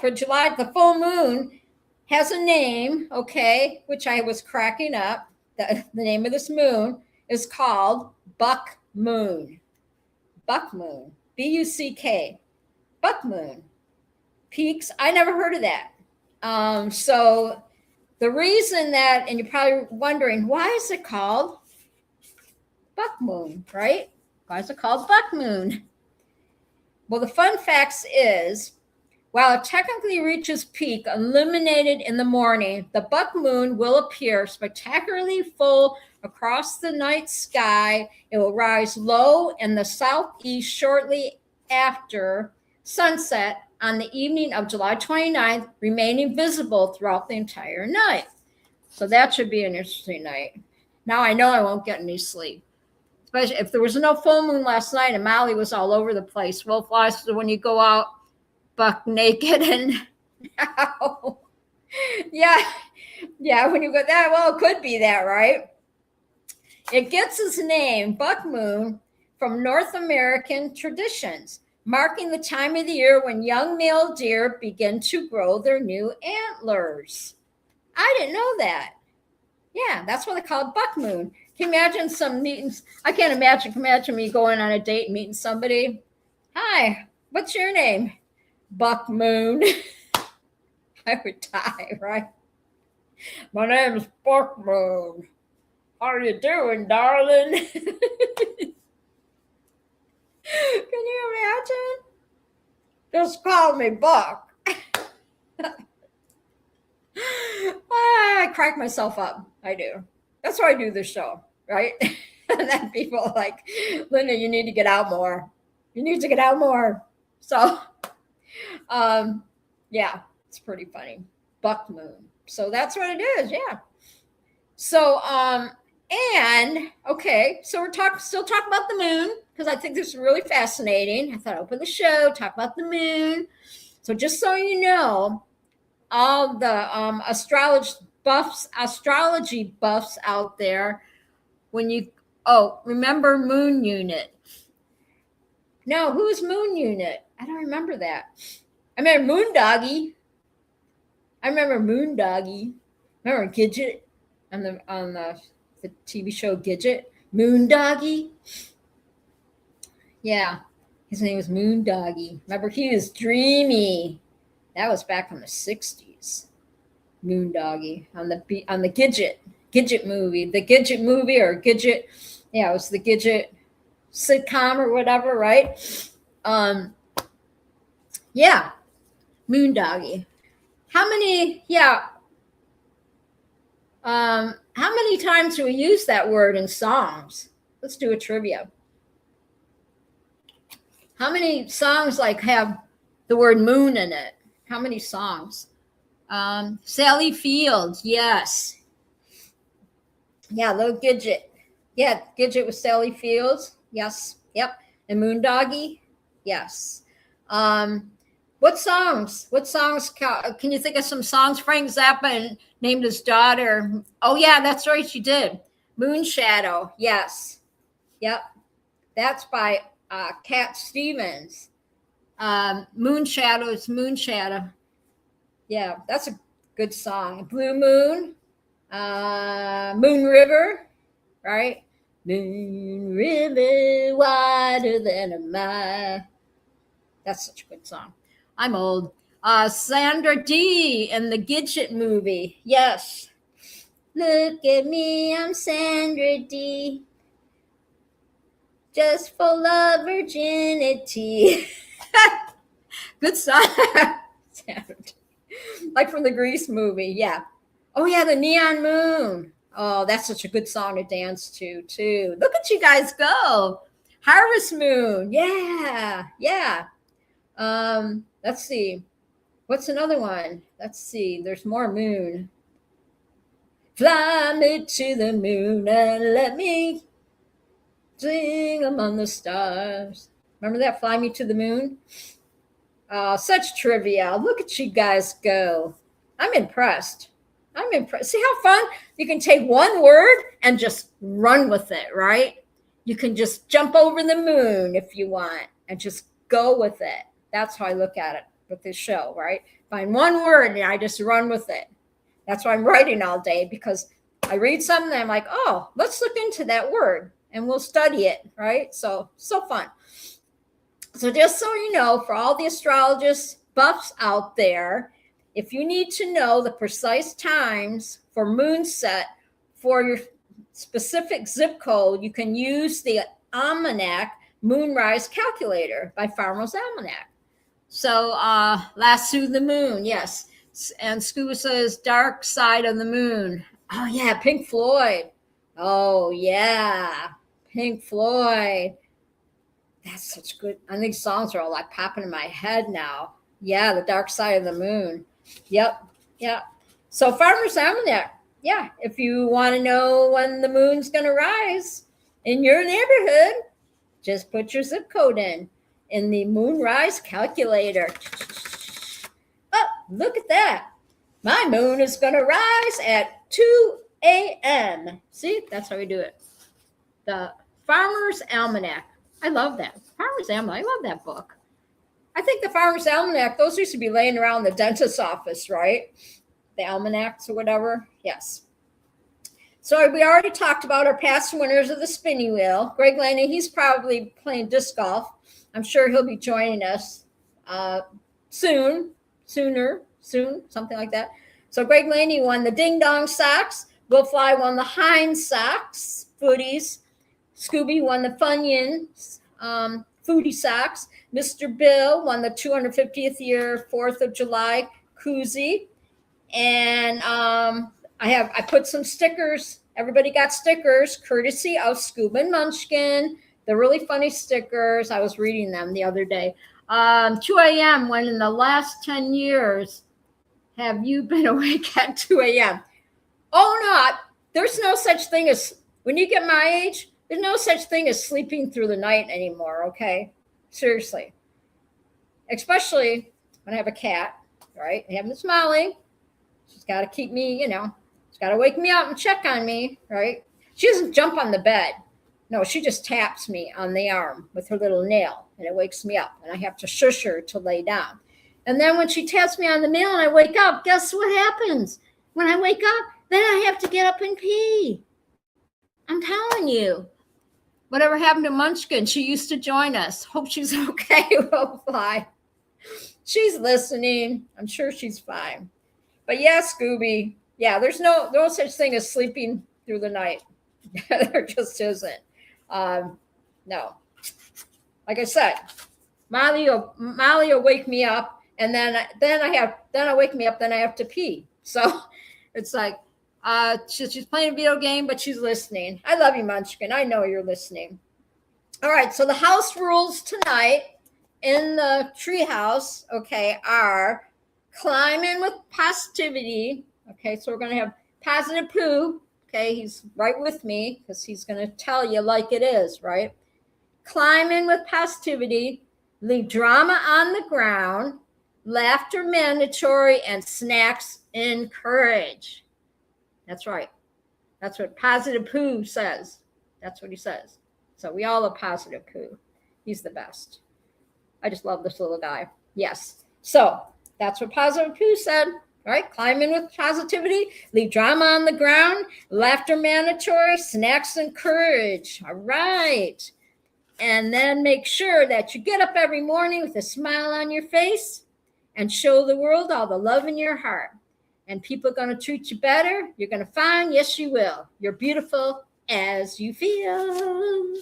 for July, the full moon, has a name, okay, which I was cracking up. The name of this moon is called Buck Moon. Buck Moon, B-U-C-K, Buck Moon. Peaks, I never heard of that. So the reason that, and you're probably wondering, why is it called Buck Moon, right? Why is it called Buck Moon? Well, the fun facts is, while it technically reaches peak illuminated in the morning, the buck moon will appear spectacularly full across the night sky. It will rise low in the southeast shortly after sunset on the evening of July 29th, remaining visible throughout the entire night. So that should be an interesting night. Now I know I won't get any sleep. Especially if there was no full moon last night and Molly was all over the place. Wolf flies, when you go out buck naked and when you go that, well, it could be that, right? It gets its name, buck moon, from North American traditions, marking the time of the year when young male deer begin to grow their new antlers. I didn't know that. Yeah, that's what they call it, buck moon. Can you imagine some meetings? I can't imagine. Can you imagine me going on a date and meeting somebody? Hi, what's your name? Buck Moon. I would die, right? My name's Buck Moon. How are you doing, darling? Can you imagine? Just call me Buck. I crack myself up. I do. That's why I do this show, right? And then people are like, Linda, you need to get out more. You need to get out more. So, it's pretty funny. Buck Moon. So that's what it is. Yeah. So, so we're still talking about the moon, because I think this is really fascinating. I thought I'd open the show, talk about the moon. So just so you know, all the astrology buffs out there, remember Moon Unit? No, who's Moon Unit? I don't remember that. I remember Moon Doggy. Remember Gidget. the TV show Gidget. Moondoggy. Yeah, his name was Moondoggy. Remember, he was dreamy. That was back in the 60s. Moondoggy on the Gidget movie. The Gidget movie or Gidget. Yeah, it was the Gidget sitcom or whatever, right? Yeah, Moondoggy. How many? Yeah. How many times do we use that word in songs? Let's do a trivia. How many songs like have the word moon in it? How many songs? Sally Fields, yes. Yeah, little Gidget. Yeah, Gidget with Sally Fields. Yes. Yep. And Moondoggy. Yes. What songs? What songs? Can you think of some songs? Frank Zappa named his daughter. Oh yeah, that's right. She did. Moon Shadow. Yes. Yep. That's by Cat Stevens. Moon Shadow is Moon Shadow. Yeah, that's a good song. Blue Moon. Moon River. Right? Moon River, wider than a mile. That's such a good song. I'm old. Sandra Dee in the Gidget movie. Yes. Look at me, I'm Sandra Dee. Just full of virginity. Good song. Like from the Grease movie. Yeah. Oh, yeah, the Neon Moon. Oh, that's such a good song to dance to, too. Look at you guys go. Harvest Moon. Yeah. Yeah. Let's see. What's another one? Let's see. There's more moon. Fly me to the moon and let me sing among the stars. Remember that? Fly me to the moon? Such trivia. Look at you guys go. I'm impressed. I'm impressed. See how fun? You can take one word and just run with it, right? You can just jump over the moon if you want and just go with it. That's how I look at it with this show, right? Find one word and I just run with it. That's why I'm writing all day, because I read something and I'm like, oh, let's look into that word and we'll study it, right? So fun. So just so you know, for all the astrologists buffs out there, if you need to know the precise times for moon set for your specific zip code, you can use the Almanac Moonrise Calculator by Farmer's Almanac. So lasso the moon, yes. And Scuba says Dark Side of the Moon. Oh, yeah, Pink Floyd. Oh, yeah, Pink Floyd. That's such good. I think songs are all like popping in my head now. Yeah, the Dark Side of the Moon. Yep. So Farmer's Almanac. Yeah, if you want to know when the moon's going to rise in your neighborhood, just put your zip code in the Moonrise Calculator. Oh, look at that. My moon is going to rise at 2 a.m. See, that's how we do it. The Farmer's Almanac. I love that. Farmer's Almanac. I love that book. I think the Farmer's Almanac, those used to be laying around the dentist's office, right? The almanacs or whatever. Yes. So we already talked about our past winners of the spinning wheel. Greg Laney, he's probably playing disc golf. I'm sure he'll be joining us soon, something like that. So Greg Laney won the Ding Dong socks. Will Fly won the Heinz socks, footies. Scooby won the Funyuns, foodie socks. Mr. Bill won the 250th year 4th of July koozie. And I put some stickers. Everybody got stickers courtesy of Scuba and Munchkin. They're really funny stickers. I was reading them the other day. 2 a.m. when in the last 10 years have you been awake at 2 a.m.? Oh, not. There's no such thing as, when you get my age, there's no such thing as sleeping through the night anymore, okay? Seriously. Especially when I have a cat, right? I have Miss Molly. She's got to keep me, she's got to wake me up and check on me, right? She doesn't jump on the bed. No, she just taps me on the arm with her little nail, and it wakes me up, and I have to shush her to lay down. And then when she taps me on the nail and I wake up, guess what happens? When I wake up, then I have to get up and pee. I'm telling you. Whatever happened to Munchkin? She used to join us. Hope she's okay. We'll fly. She's listening. I'm sure she's fine. But yeah, Scooby. Yeah, there's no such thing as sleeping through the night. There just isn't. No. Like I said, Molly will wake me up, and then I wake me up, then I have to pee. So it's like she's playing a video game, but she's listening. I love you, Munchkin. I know you're listening. All right, so the house rules tonight in the treehouse, okay, are climbing with positivity. Okay, so we're going to have Positive Pooh. Okay, he's right with me because he's going to tell you like it is, right? Climbing with positivity, leave drama on the ground, laughter mandatory, and snacks encourage. That's right. That's what Positive Pooh says. That's what he says. So we all love Positive Pooh. He's the best. I just love this little guy. Yes. So that's what Positive Pooh said. Right? Climb in with positivity, leave drama on the ground, laughter mandatory, snacks encourage. All right. And then make sure that you get up every morning with a smile on your face and show the world all the love in your heart. And people are going to treat you better. You're going to find, yes, you will. You're beautiful as you feel.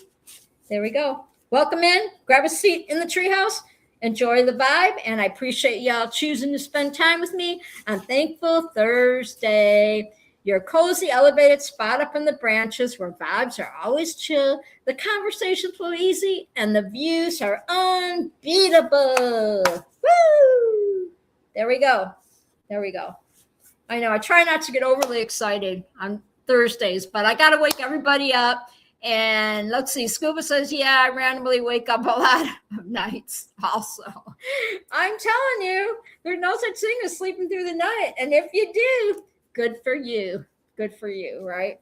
There we go. Welcome in. Grab a seat in the treehouse. Enjoy the vibe, and I appreciate y'all choosing to spend time with me on Thankful Thursday. Your cozy, elevated spot up in the branches where vibes are always chill, the conversations flow easy, and the views are unbeatable. Woo! There we go. There we go. I know I try not to get overly excited on Thursdays, but I got to wake everybody up. And let's see, Scuba says, yeah, I randomly wake up a lot of nights also. I'm telling you, there's no such thing as sleeping through the night. And if you do, good for you. Good for you, right?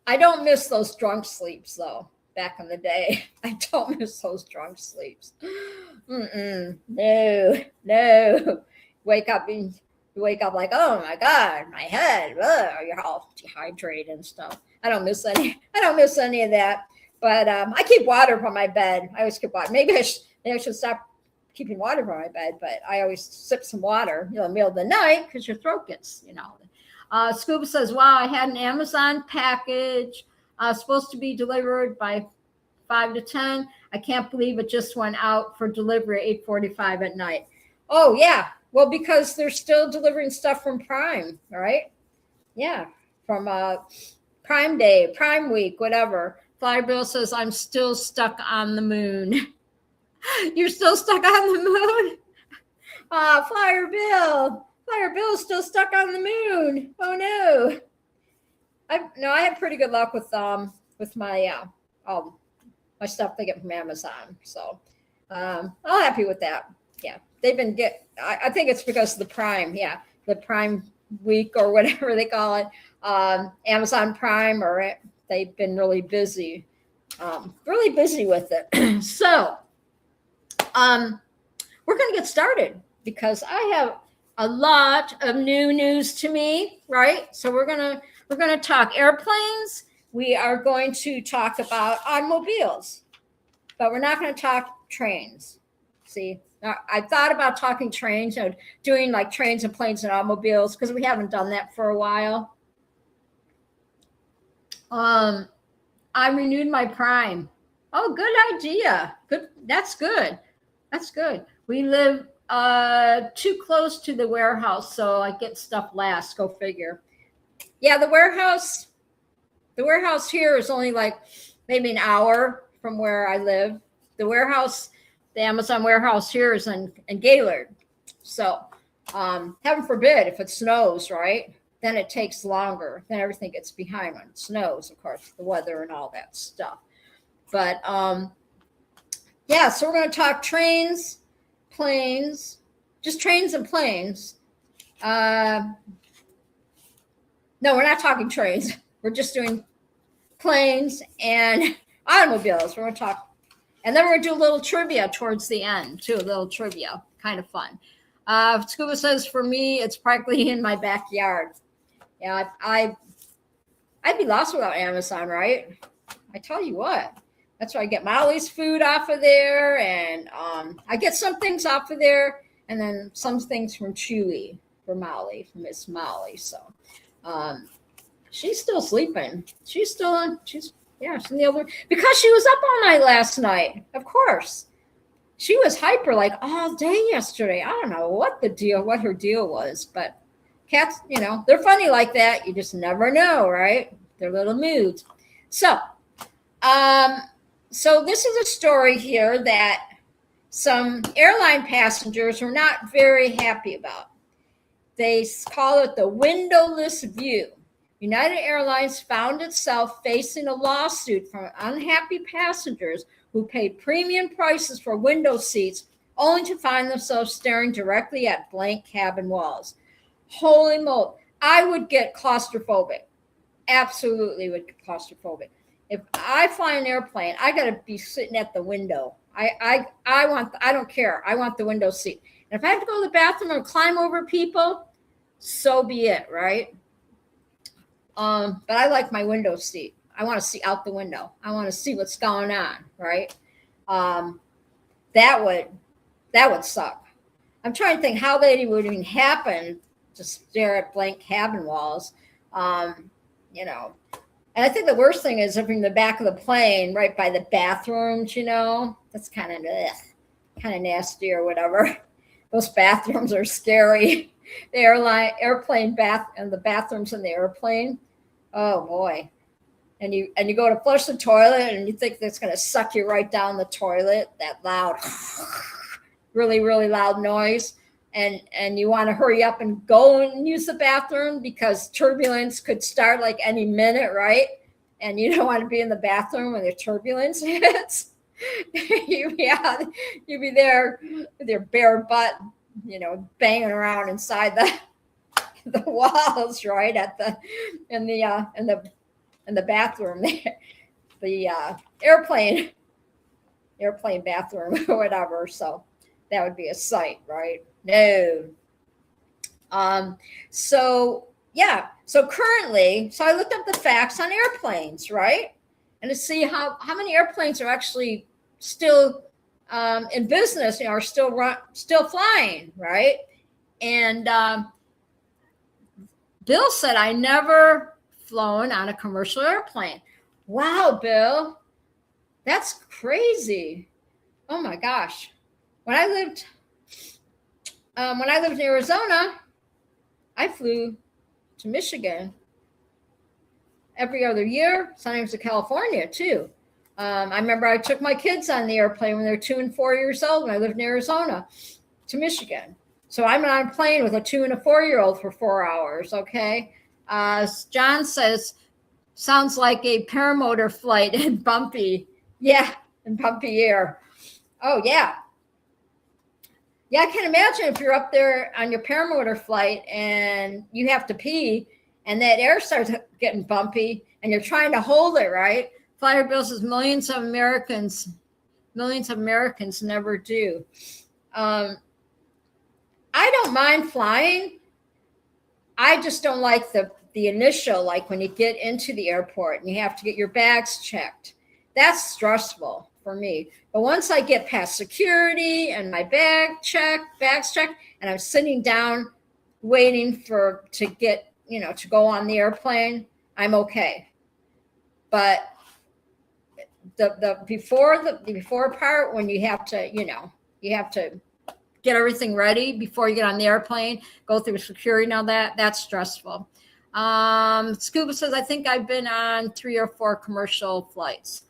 I don't miss those drunk sleeps, though, back in the day. I don't miss those drunk sleeps. No. Wake up like, oh, my God, my head. You're all dehydrated and stuff. I don't miss any of that. But I keep water by my bed. I always keep water. Maybe I should stop keeping water by my bed, but I always sip some water, in the middle of the night because your throat gets, Scuba says, wow, I had an Amazon package supposed to be delivered by 5 to 10. I can't believe it just went out for delivery at 8:45 at night. Oh, yeah. Well, because they're still delivering stuff from Prime, right? Yeah, from Prime Day, Prime Week, whatever. Flyer Bill says, I'm still stuck on the moon. You're still stuck on the moon? Flyer Bill. Flyer Bill is still stuck on the moon. Oh, no. I have pretty good luck with my my stuff they get from Amazon. So I'm happy with that. Yeah, they've been I think it's because of the Prime. Yeah, the Prime Week or whatever they call it. Amazon Prime, or they've been really busy with it. So we're going to get started because I have a lot of new news to me, right? So we're going to talk airplanes. We are going to talk about automobiles, but we're not going to talk trains. See, now, I thought about talking trains, doing like trains and planes and automobiles, because we haven't done that for a while. I renewed my Prime. Oh, good idea. Good. That's good. That's good. We live too close to the warehouse, so I get stuff last. Go figure. Yeah, the warehouse here is only like maybe an hour from where I live. The Amazon warehouse here is in Gaylord. So heaven forbid if it snows, right? Then it takes longer. Then everything gets behind when it snows, of course, the weather and all that stuff. But yeah, so we're going to talk trains, planes, just trains and planes. No, we're not talking trains. We're just doing planes and automobiles. We're going to talk, and then we're going to do a little trivia towards the end, too. A little trivia, kind of fun. Scuba says, for me, it's practically in my backyard. Yeah, I'd be lost without Amazon, right? I tell you what. That's where I get Molly's food off of there, and I get some things off of there, and then some things from Chewy for Molly, from Miss Molly. So um, she's still sleeping. She's in the other because she was up all night last night. Of course, she was hyper like all day yesterday. I don't know what her deal was, but cats, they're funny like that. You just never know, right? Their little moods. So, so this is a story here that some airline passengers were not very happy about. They call it the windowless view. United Airlines found itself facing a lawsuit from unhappy passengers who paid premium prices for window seats only to find themselves staring directly at blank cabin walls. Holy moly, I would get claustrophobic. Absolutely would get claustrophobic. If I fly an airplane, I got to be sitting at the window. I don't care. I want the window seat. And if I have to go to the bathroom or climb over people, so be it, right? But I like my window seat. I want to see out the window. I want to see what's going on, right? That would suck. I'm trying to think how that would even happen to stare at blank cabin walls. And I think the worst thing is if you're in the back of the plane, right by the bathrooms, that's kind of nasty or whatever. Those bathrooms are scary. The airplane bath and the bathrooms in the airplane. Oh boy. And you go to flush the toilet and you think that's going to suck you right down the toilet, that loud, really, really loud noise. And you want to hurry up and go and use the bathroom because turbulence could start like any minute, right? And you don't want to be in the bathroom when the turbulence hits. You'd be there with your bare butt, banging around inside the walls, right? In the bathroom, the airplane bathroom or whatever. So that would be a sight, right? No. So currently, I looked up the facts on airplanes, right? And to see how many airplanes are actually still in business, are still flying, right? And Bill said, I never flown on a commercial airplane. Wow, Bill, that's crazy. Oh my gosh. When I lived in Arizona, I flew to Michigan every other year, sometimes to California too. I remember I took my kids on the airplane when they're 2 and 4 years old when I lived in Arizona to Michigan. So I'm on a plane with a 2 and a 4-year-old for 4 hours, okay? John says, sounds like a paramotor flight in bumpy. Yeah, in bumpy air. Oh, yeah. Yeah, I can imagine if you're up there on your paramotor flight and you have to pee and that air starts getting bumpy and you're trying to hold it, right? Flyer Bill says millions of Americans never do. I don't mind flying. I just don't like the initial, like when you get into the airport and you have to get your bags checked. That's stressful for me. But once I get past security and my bags checked, and I'm sitting down waiting to get, to go on the airplane, I'm okay. But the before part when you have to, you have to get everything ready before you get on the airplane, go through security and all that's stressful. Scuba says, I think I've been on 3 or 4 commercial flights.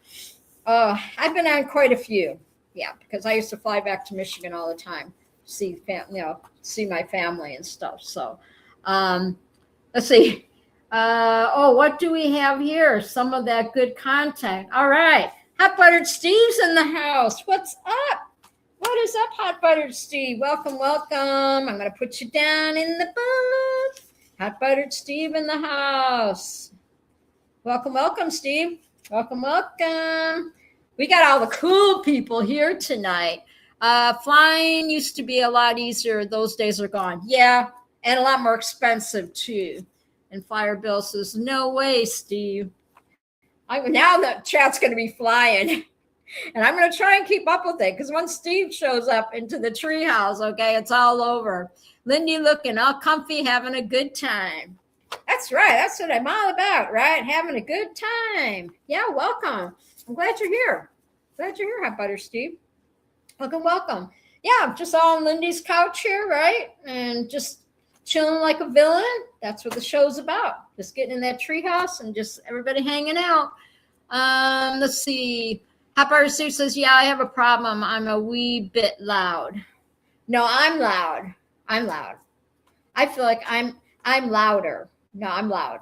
I've been on quite a few. Yeah, because I used to fly back to Michigan all the time, see my family and stuff. So let's see. What do we have here? Some of that good content. All right. Hot Buttered Steve's in the house. What's up? What is up, Hot Buttered Steve? Welcome. I'm going to put you down in the booth. Hot Buttered Steve in the house. Welcome, Steve. Welcome. We got all the cool people here tonight. Flying used to be a lot easier. Those days are gone. Yeah, and a lot more expensive too. And Flyer Bill says, no way, Steve. Now the chat's going to be flying. And I'm going to try and keep up with it because once Steve shows up into the treehouse, okay, it's all over. Lindy looking all comfy, having a good time. That's right. That's what I'm all about, right? Having a good time. Yeah, welcome. I'm glad you're here. Glad you're here, Hot Butter Steve. Welcome, welcome. Yeah, I'm just all on Lindy's couch here, right? And just chilling like a villain. That's what the show's about. Just getting in that treehouse and just everybody hanging out. Let's see. Hot Butter Steve says, yeah, I have a problem. I'm a wee bit loud. No, I'm loud. I'm loud. I feel like I'm louder. No, I'm loud.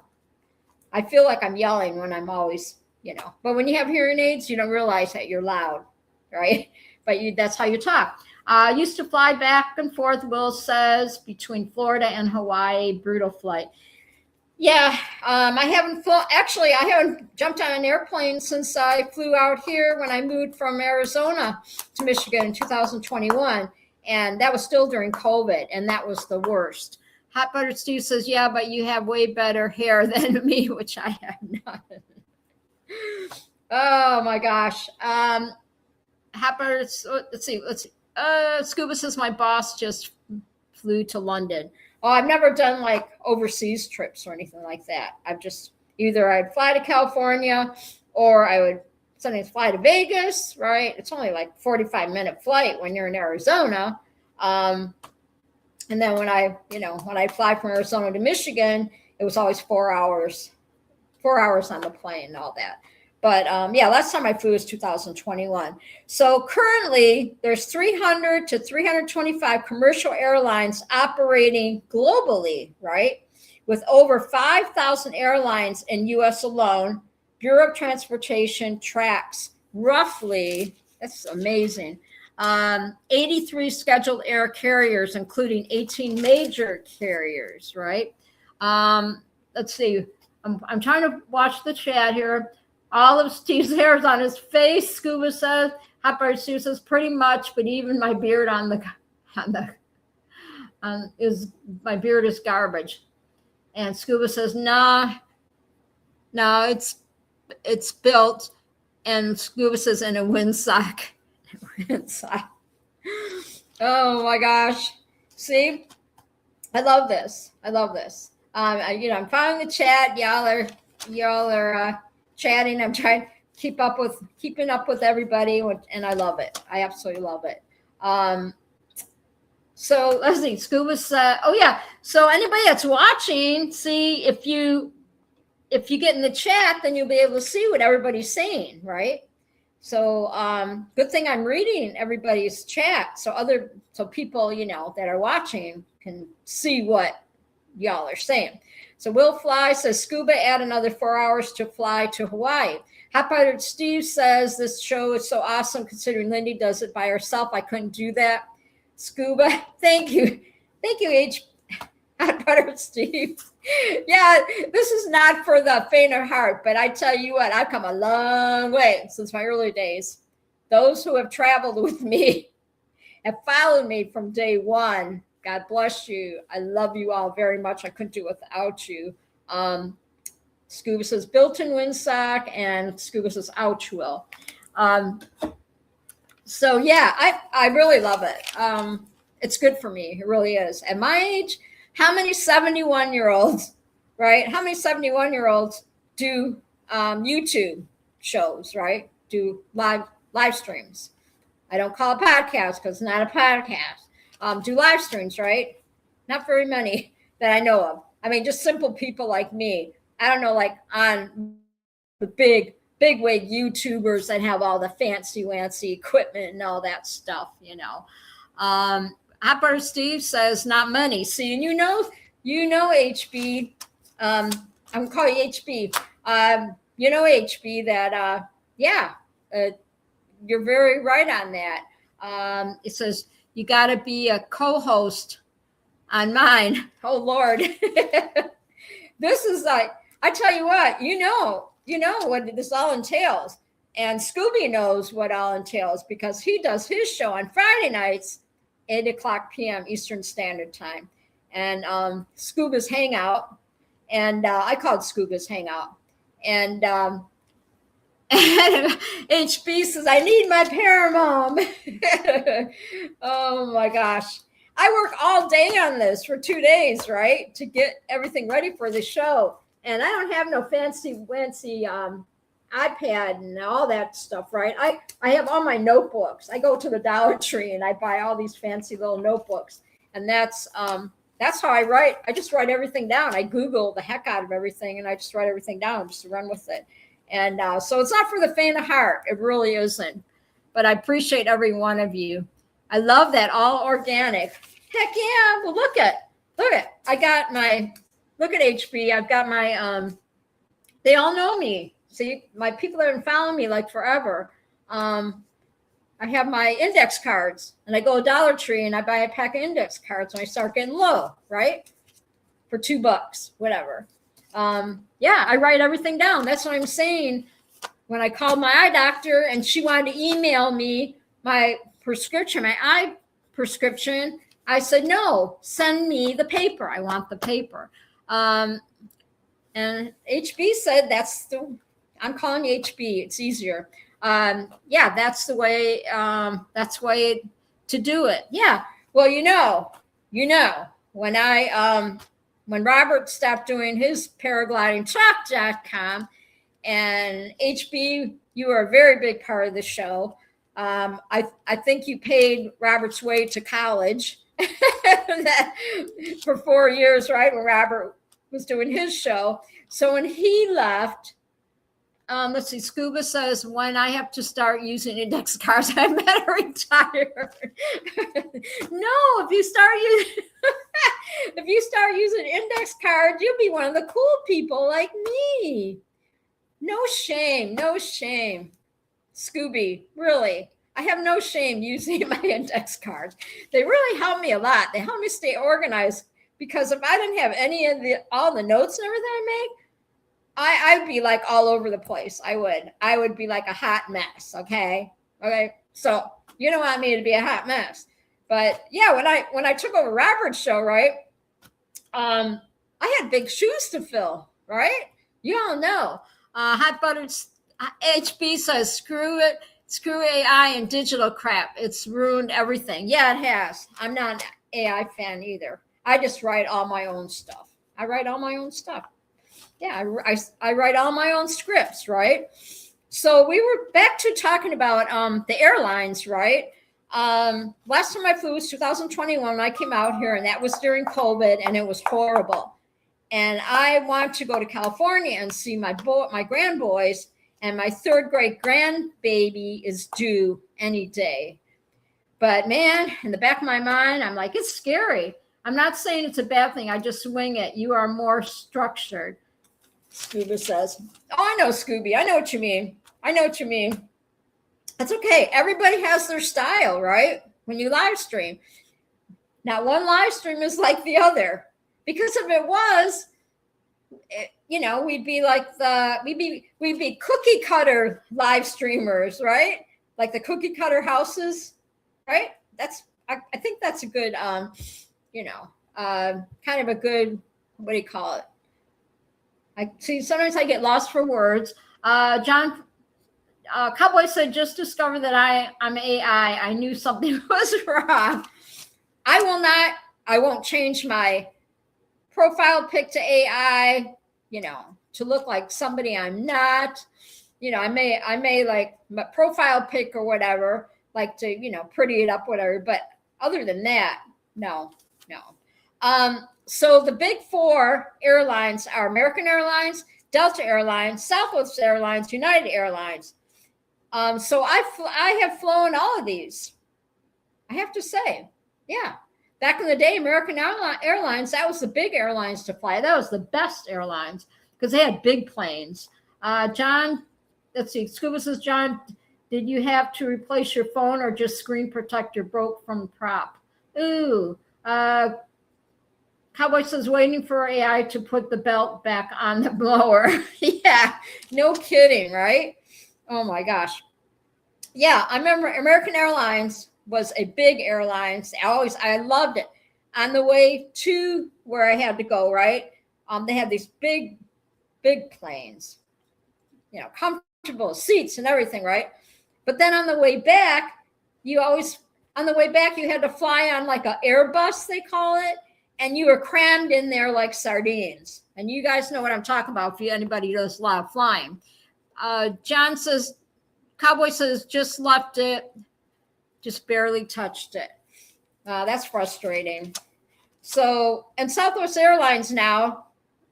I feel like I'm yelling when I'm always, but when you have hearing aids, you don't realize that you're loud, right? But that's how you talk. Used to fly back and forth, Will says, between Florida and Hawaii, brutal flight. Yeah, I haven't jumped on an airplane since I flew out here when I moved from Arizona to Michigan in 2021. And that was still during COVID, and that was the worst. Hot Butter Steve says, yeah, but you have way better hair than me, which I have not. Oh, my gosh. Hot Butter, let's see. Scuba says, my boss just flew to London. Oh, I've never done like overseas trips or anything like that. I'd fly to California or I would sometimes fly to Vegas, right? It's only like 45-minute flight when you're in Arizona. And then when I fly from Arizona to Michigan, it was always 4 hours on the plane and all that. But last time I flew was 2021. So currently there's 300 to 325 commercial airlines operating globally, right? With over 5,000 airlines in US alone. Bureau of Transportation tracks roughly, that's amazing, 83 scheduled air carriers, including 18 major carriers, right? Let's see. I'm trying to watch the chat here. All of Steve's hair is on his face, Scuba says. Hot Butter Steve says, pretty much, but even my beard my beard is garbage. And Scuba says, no, it's built. And Scuba says, in a windsock. Oh my gosh. See, I love this. I'm following the chat. Y'all are chatting. I'm trying to keeping up with everybody, and I love it. I absolutely love it. So let's see. Scuba said, oh yeah. So anybody that's watching, see if you get in the chat, then you'll be able to see what everybody's saying, right? So good thing I'm reading everybody's chat, so people that are watching can see what y'all are saying. So Will Fly says, Scuba, add another 4 hours to fly to Hawaii. Hot Butter Steve says, this show is so awesome considering Lindy does it by herself. I couldn't do that. Scuba, thank you. Hot Butter Steve. Yeah, this is not for the faint of heart, but I tell you what, I've come a long way since my early days. Those who have traveled with me have followed me from day one. God bless you. I love you all very much. I couldn't do it without you. Scuba says built-in windsock, and Scuba says ouch, Will. So yeah, I really love it. It's good for me. It really is. At my age, how many 71-year-olds, right? How many 71-year-olds do YouTube shows, right? Do live streams. I don't call it podcast because it's not a podcast. Do live streams, right? Not very many that I know of. I mean, just simple people like me. I don't know, like on the big wig YouTubers that have all the fancy equipment and all that stuff, Hot Butter Steve says not many. See, and you know, HB. I'm gonna call you HB. HB. That you're very right on that. It says you got to be a co-host on mine. Oh Lord, this is like, I tell you what, you know what this all entails, and Scooby knows what all entails because he does his show on Friday nights. 8:00 p.m. Eastern Standard Time, and Scuba's Hangout, And I called Scuba's Hangout. And and HB says, I need my Paramom. Oh my gosh. I work all day on this for 2 days, right? To get everything ready for the show. And I don't have no fancy iPad and all that stuff, right? I have all my notebooks. I go to the Dollar Tree and I buy all these fancy little notebooks. And that's how I write. I just write everything down. I Google the heck out of everything and I just write everything down just to run with it. And so it's not for the faint of heart. It really isn't. But I appreciate every one of you. I love that, all organic. Heck yeah. Well, look at. I got look at HB. I've got my, they all know me. See, my people that have been following me like forever. I have my index cards and I go to Dollar Tree and I buy a pack of index cards when I start getting low, right? For $2, whatever. Yeah, I write everything down. That's what I'm saying. When I called my eye doctor and she wanted to email me my prescription, my eye prescription, I said, no, send me the paper. I want the paper. And HB said, I'm calling you HB. It's easier. Yeah, that's the way to do it. Yeah. Well, when Robert stopped doing his paraglidingtalk.com, and HB, you were a very big part of the show. I think you paid Robert's way to college for 4 years, right? When Robert was doing his show. So when he left, let's see, Scuba says, when I have to start using index cards, I better retire. No, if you start using index cards, you'll be one of the cool people like me. No shame. Scooby, really. I have no shame using my index cards. They really help me a lot. They help me stay organized, because if I didn't have all the notes and everything I make, I'd be like all over the place. I would be like a hot mess. Okay. So you don't want me to be a hot mess, but yeah, when I took over Robert's show, right? I had big shoes to fill, right? You all know. Hot buttered HB says, screw it. Screw AI and digital crap. It's ruined everything. Yeah, it has. I'm not an AI fan either. I just write all my own stuff. Yeah, I write all my own scripts, right? So we were back to talking about the airlines, right? Last time I flew was 2021 when I came out here, and that was during COVID, and it was horrible. And I want to go to California and see my grandboys, and my 3rd grade grandbaby is due any day. But man, in the back of my mind, I'm like, it's scary. I'm not saying it's a bad thing. I just wing it. You are more structured. Scuba says, oh, I know, Scooby. I know what you mean. That's okay. Everybody has their style, right? When you live stream. Not one live stream is like the other. Because if it was, we'd be like we'd be cookie cutter live streamers, right? Like the cookie cutter houses, right? I think that's a good, kind of a good, what do you call it? I see. Sometimes I get lost for words. John Cowboy said, just discovered that I'm AI. I knew something was wrong. I won't change my profile pic to AI, to look like somebody I'm not. I may like my profile pic or whatever, like to, pretty it up, whatever. But other than that, no. So the big 4 airlines are American Airlines, Delta Airlines, Southwest Airlines, United Airlines. So I have flown all of these. I have to say, yeah. Back in the day, American Airlines, that was the big airlines to fly. That was the best airlines because they had big planes. John, let's see, Scuba says, John, did you have to replace your phone or just screen protector broke from prop? Ooh, Cowboy says, waiting for AI to put the belt back on the blower. Yeah, no kidding, right? Oh my gosh. Yeah, I remember American Airlines was a big airline. I loved it. On the way to where I had to go, right? they had these big planes, comfortable seats and everything, right? But then on the way back, you had to fly on like an Airbus, they call it, and you were crammed in there like sardines. And you guys know what I'm talking about if anybody does a lot of flying. John says, Cowboy says, just left it, just barely touched it. That's frustrating. So, and Southwest Airlines now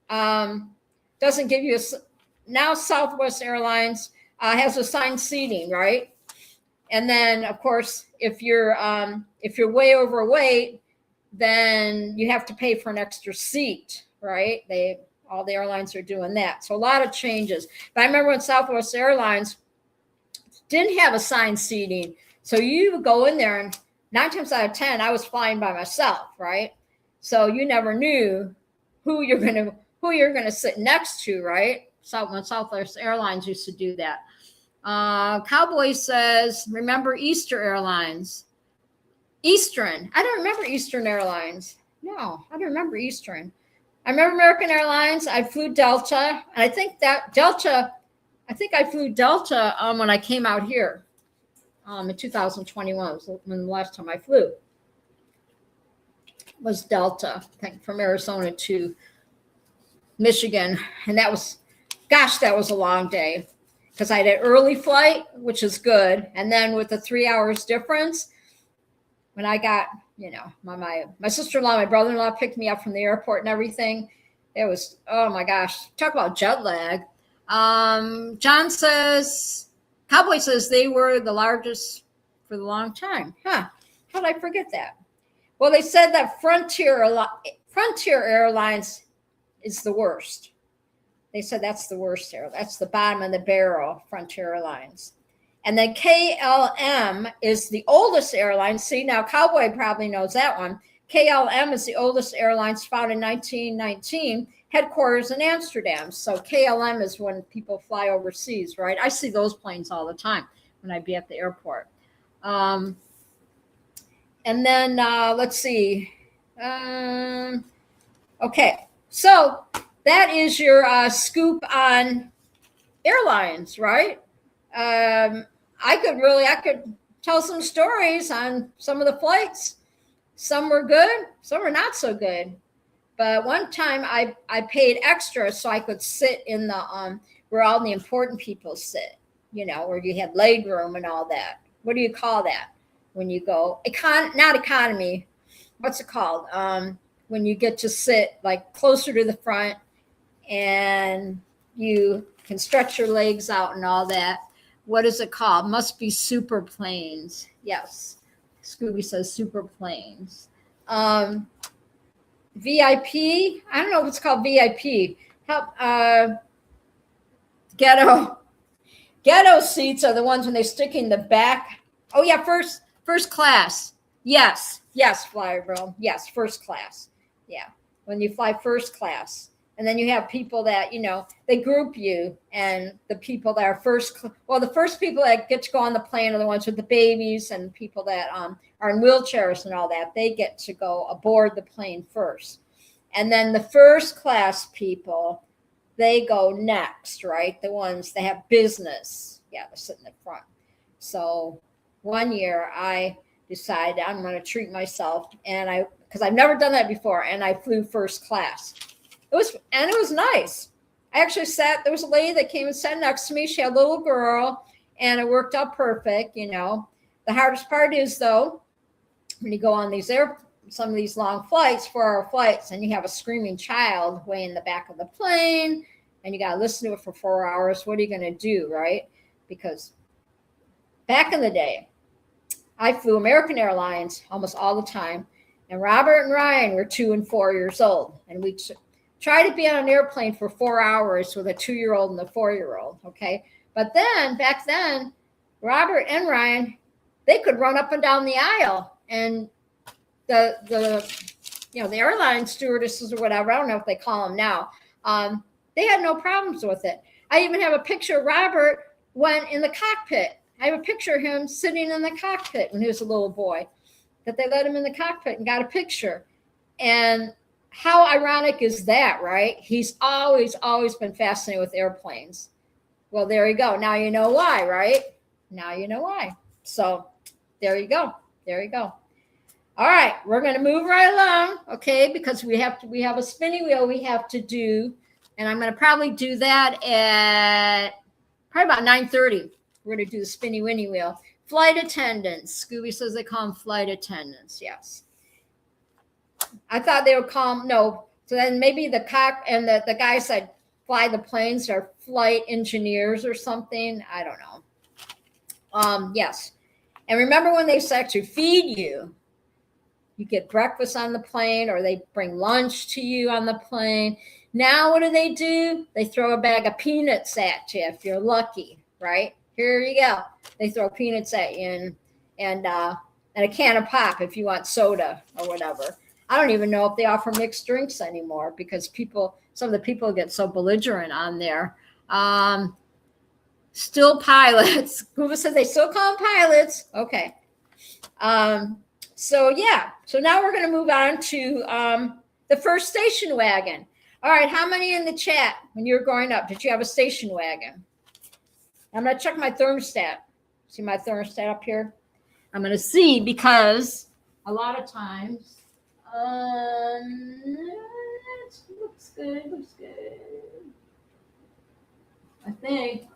doesn't give you now Southwest Airlines has assigned seating, right? And then, of course, if you're way overweight, then you have to pay for an extra seat, right? All the airlines are doing that. So a lot of changes. But I remember when Southwest Airlines didn't have assigned seating. So you would go in there, and 9 times out of 10, I was flying by myself, right? So you never knew who you're gonna sit next to, right? So when Southwest Airlines used to do that. Cowboy says, remember Easter Airlines? Eastern. I don't remember Eastern Airlines. No, I don't remember Eastern. I remember American Airlines. I flew Delta. And I think I flew Delta when I came out here in 2021. Was when the last time I flew. Was Delta, I think, from Arizona to Michigan. And that was a long day because I had an early flight, which is good. And then with the 3 hours difference, when I got, my sister-in-law, my brother-in-law picked me up from the airport and everything. It was, oh my gosh, talk about jet lag. John says, Cowboy says they were the largest for the long time. How did I forget that? Well, they said that Frontier Airlines is the worst. They said that's the worst air. That's the bottom of the barrel, Frontier Airlines. And then KLM is the oldest airline. See, now Cowboy probably knows that one. KLM is the oldest airline, founded in 1919, headquarters in Amsterdam. So KLM is when people fly overseas, right? I see those planes all the time when I be at the airport. And then let's see. Okay, so that is your scoop on airlines, right? I could tell some stories on some of the flights. Some were good, some were not so good. But one time I paid extra so I could sit in the where all the important people sit, where you had leg room and all that. What do you call that when you go? Not economy. What's it called? When you get to sit like closer to the front and you can stretch your legs out and all that. What is it called? Must be super planes. Yes. Scooby says super planes. VIP. I don't know if it's called VIP. Ghetto seats are the ones when they stick in the back. Oh yeah, first class. Yes, Flyer Bro. Yes, first class. Yeah, when you fly first class. And then you have people that, they group you, and the people that are the first people that get to go on the plane are the ones with the babies, and people that are in wheelchairs and all that, they get to go aboard the plane first. And then the first class people, they go next, right? The ones that have business. Yeah, they're sitting in the front. So one year I decided I'm going to treat myself, and because I've never done that before, and I flew first class. It was nice. I actually there was a lady that came and sat next to me. She had a little girl, and it worked out perfect, The hardest part is, though, when you go on some of these long flights, 4-hour flights, and you have a screaming child way in the back of the plane, and you got to listen to it for 4 hours. What are you going to do, right? Because back in the day, I flew American Airlines almost all the time, and Robert and Ryan were 2 and 4 years old, and we try to be on an airplane for 4 hours with a 2-year-old and a 4-year-old, okay? But then, back then, Robert and Ryan, they could run up and down the aisle, and the airline stewardesses or whatever, I don't know what they call them now, they had no problems with it. I even have a picture of Robert went in the cockpit. I have a picture of him sitting in the cockpit when he was a little boy, that they let him in the cockpit and got a picture. And how ironic is that, right? He's always been fascinated with airplanes. Well, there you go. Now you know why, right? Now you know why. So there you go. There you go. All right, we're going to move right along, okay? Because we have a spinning wheel we have to do, and I'm going to probably do that at probably about 9:30. We're going to do the spinny winny wheel. Flight attendants. Scooby says they call them flight attendants. Yes. I thought they would call them, no. So then maybe the cock and the guys that fly the planes are flight engineers or something. I don't know. Yes. And remember when they said to feed you, you get breakfast on the plane, or they bring lunch to you on the plane. Now what do? They throw a bag of peanuts at you if you're lucky, right? Here you go. They throw peanuts at you and a can of pop if you want soda or whatever. I don't even know if they offer mixed drinks anymore because some of the people get so belligerent on there. Still pilots. Google said they still call them pilots. Okay. So now we're going to move on to the first station wagon. All right, how many in the chat when you were growing up did you have a station wagon? I'm going to check my thermostat. See my thermostat up here? I'm going to see because a lot of times, looks good. I think,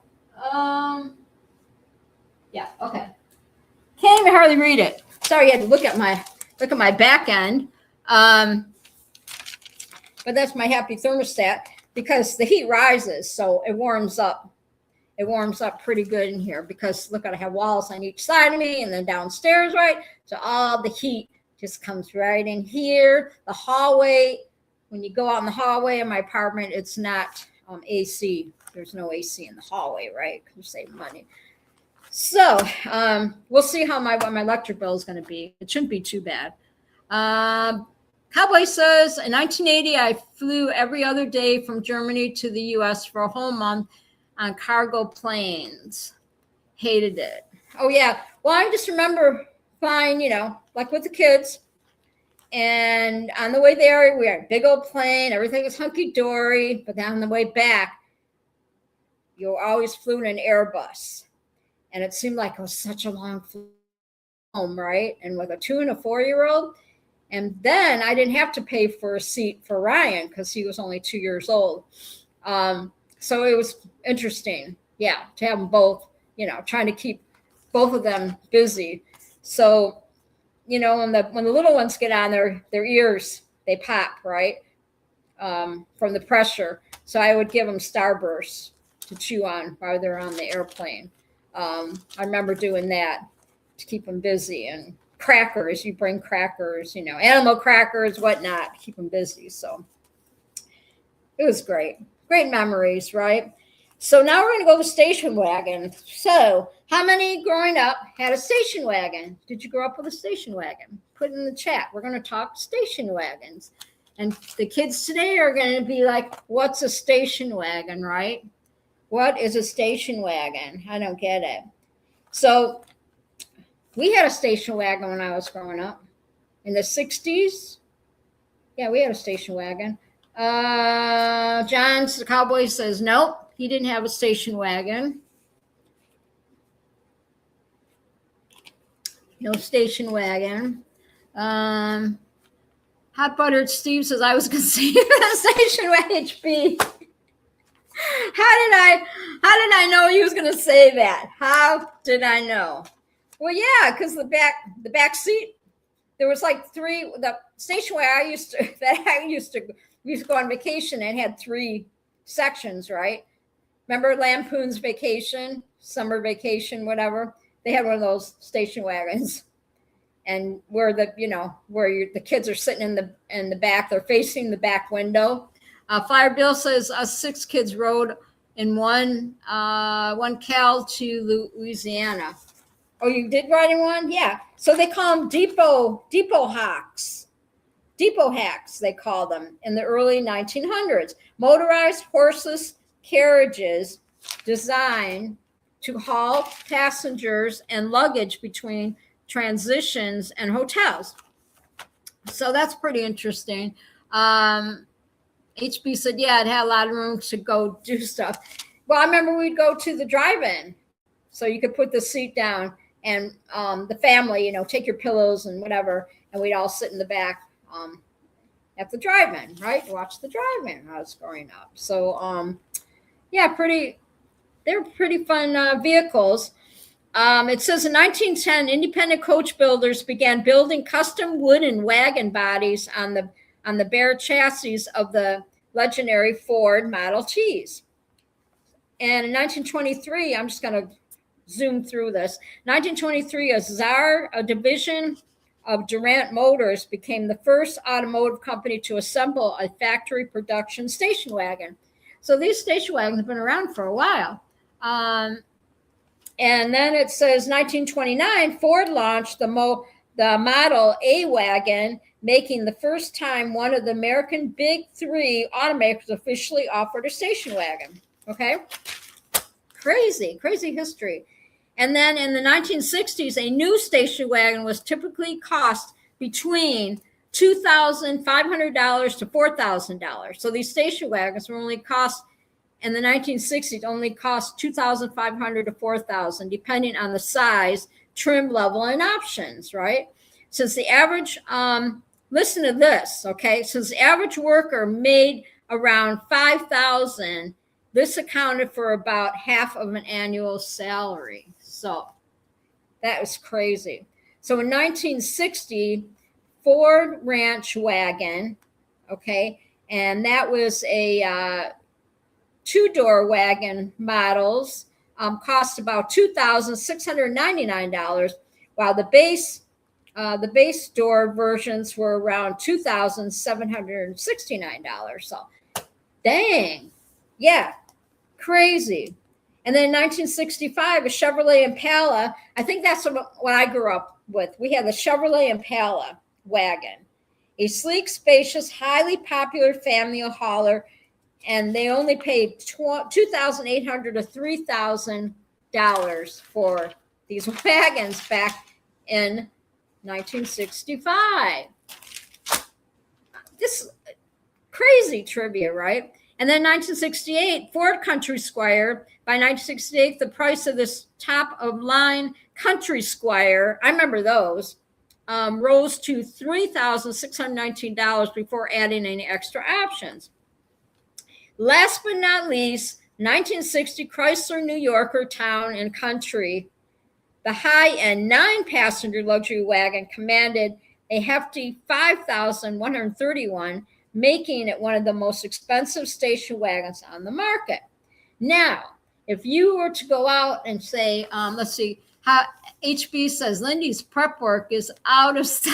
yeah, okay. Can't even hardly read it. Sorry, I had to look at my back end. But that's my happy thermostat because the heat rises, so it warms up. It warms up pretty good in here because look, I have walls on each side of me and then downstairs, right? So all the heat just comes right in here. The hallway, when you go out in the hallway in my apartment, it's not AC. There's no AC in the hallway, right? You save money. So we'll see what my electric bill is going to be. It shouldn't be too bad. Cowboy says, in 1980, I flew every other day from Germany to the U.S. for a whole month on cargo planes. Hated it. Oh, yeah. Well, I just remember flying, like with the kids. And on the way there, we had a big old plane. Everything was hunky-dory. But then on the way back, you always flew in an Airbus. And it seemed like it was such a long flight home, right? And with a 2 and a 4-year-old. And then I didn't have to pay for a seat for Ryan because he was only 2 years old. So it was interesting, to have them both, trying to keep both of them busy. So, when the little ones get on their ears, they pop, right, from the pressure. So I would give them Starburst to chew on while they're on the airplane. I remember doing that to keep them busy, and crackers, you bring crackers, animal crackers, whatnot, keep them busy. So it was great memories, right? So now we're going to go to station wagon. So how many growing up had a station wagon? Did you grow up with a station wagon? Put in the chat. We're going to talk station wagons. And the kids today are going to be like, what's a station wagon, right? What is a station wagon? I don't get it. So we had a station wagon when I was growing up in the 60s. Yeah, we had a station wagon. John's the cowboy says, nope, he didn't have a station wagon. No station wagon. Hot Buttered Steve says, I was going to say a station wagon HB. How did I know he was going to say that? How did I know? Well, yeah, because the back seat, there was like three. The station where we used to go on vacation and had 3 sections, right? Remember Lampoon's Vacation, summer vacation, whatever. They had one of those station wagons, and where the kids are sitting in the back, they're facing the back window. Flyer Bill says 6 kids rode in one Cal to Louisiana. Oh, you did ride in one? Yeah. So they call them depot hawks. Depot hacks, they call them, in the early 1900s. Motorized horseless carriages designed to haul passengers and luggage between transitions and hotels. So that's pretty interesting. HB said, yeah, it had a lot of room to go do stuff. Well, I remember we'd go to the drive-in. So you could put the seat down and the family, take your pillows and whatever, and we'd all sit in the back at the drive-in, right? Watch the drive-in when I was growing up. So, yeah, they were pretty fun vehicles. It says in 1910, independent coach builders began building custom wooden wagon bodies on the bare chassis of the legendary Ford Model Ts. And in 1923, I'm just going to zoom through this. 1923, a division of Durant Motors became the first automotive company to assemble a factory production station wagon. So these station wagons have been around for a while. And then it says 1929, Ford launched the Model A wagon, making the first time one of the American Big Three automakers officially offered a station wagon. Okay? Crazy history. And then in the 1960s, a new station wagon was typically cost between $2,500 to $4,000. So these station wagons were only cost in the 1960s only cost $2,500 to $4,000, depending on the size, trim level, and options. Right? Since the average, listen to this, okay? Since the average worker made around $5,000, this accounted for about half of an annual salary. So that was crazy. So in 1960, Ford Ranch wagon, okay, and that was a two-door wagon models, cost about $2,699, while the base door versions were around $2,769. So, dang, yeah, crazy. And then in 1965, a Chevrolet Impala. I think that's what I grew up with. We had the Chevrolet Impala wagon, a sleek, spacious, highly popular family hauler. And they only paid $2,800 to $3,000 for these wagons back in 1965. This crazy trivia, right? And then 1968, Ford Country Squire. By 1968, the price of this top-of-line Country Squire, I remember those, rose to $3,619 before adding any extra options. Last but not least, 1960 Chrysler New Yorker Town and Country. The high-end 9-passenger luxury wagon commanded a hefty $5,131, making it one of the most expensive station wagons on the market. Now, if you were to go out and say, let's see, how HB says Lindy's prep work is out of sight.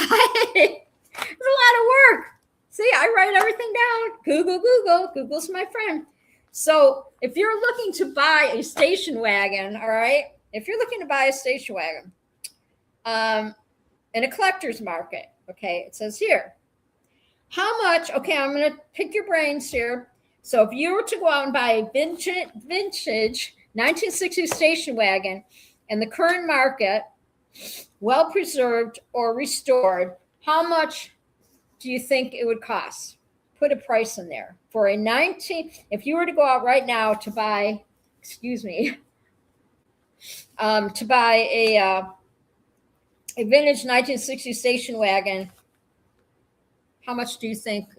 It's a lot of work. See, I write everything down. Google. Google's my friend. So if you're looking to buy a station wagon, all right, if you're looking to buy a station wagon in a collector's market, okay, it says here, how much, okay, I'm going to pick your brains here. So if you were to go out and buy a vintage 1960 station wagon in the current market, well preserved or restored, how much do you think it would cost? Put a price in there for a if you were to go out right now to buy, to buy a vintage 1960 station wagon, how much do you think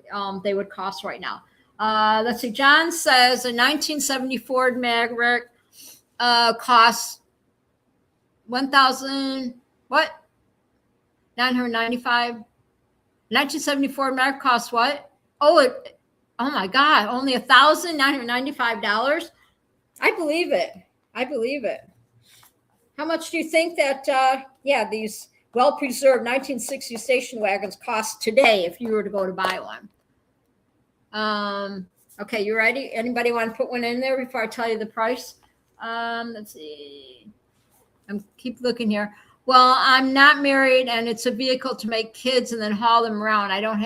they would cost right now? Let's see. John says a 1970 Ford Maverick costs $1,000. What? $995. 1974 Maverick costs what? Oh my God! Only $1,995. I believe it. How much do you think that? These well-preserved 1960 station wagons cost today if you were to go to buy one? Okay, you ready? Anybody want to put one in there before I tell you the price? Let's see. Keep looking here. Well, I'm not married, and it's a vehicle to make kids and then haul them around. I don't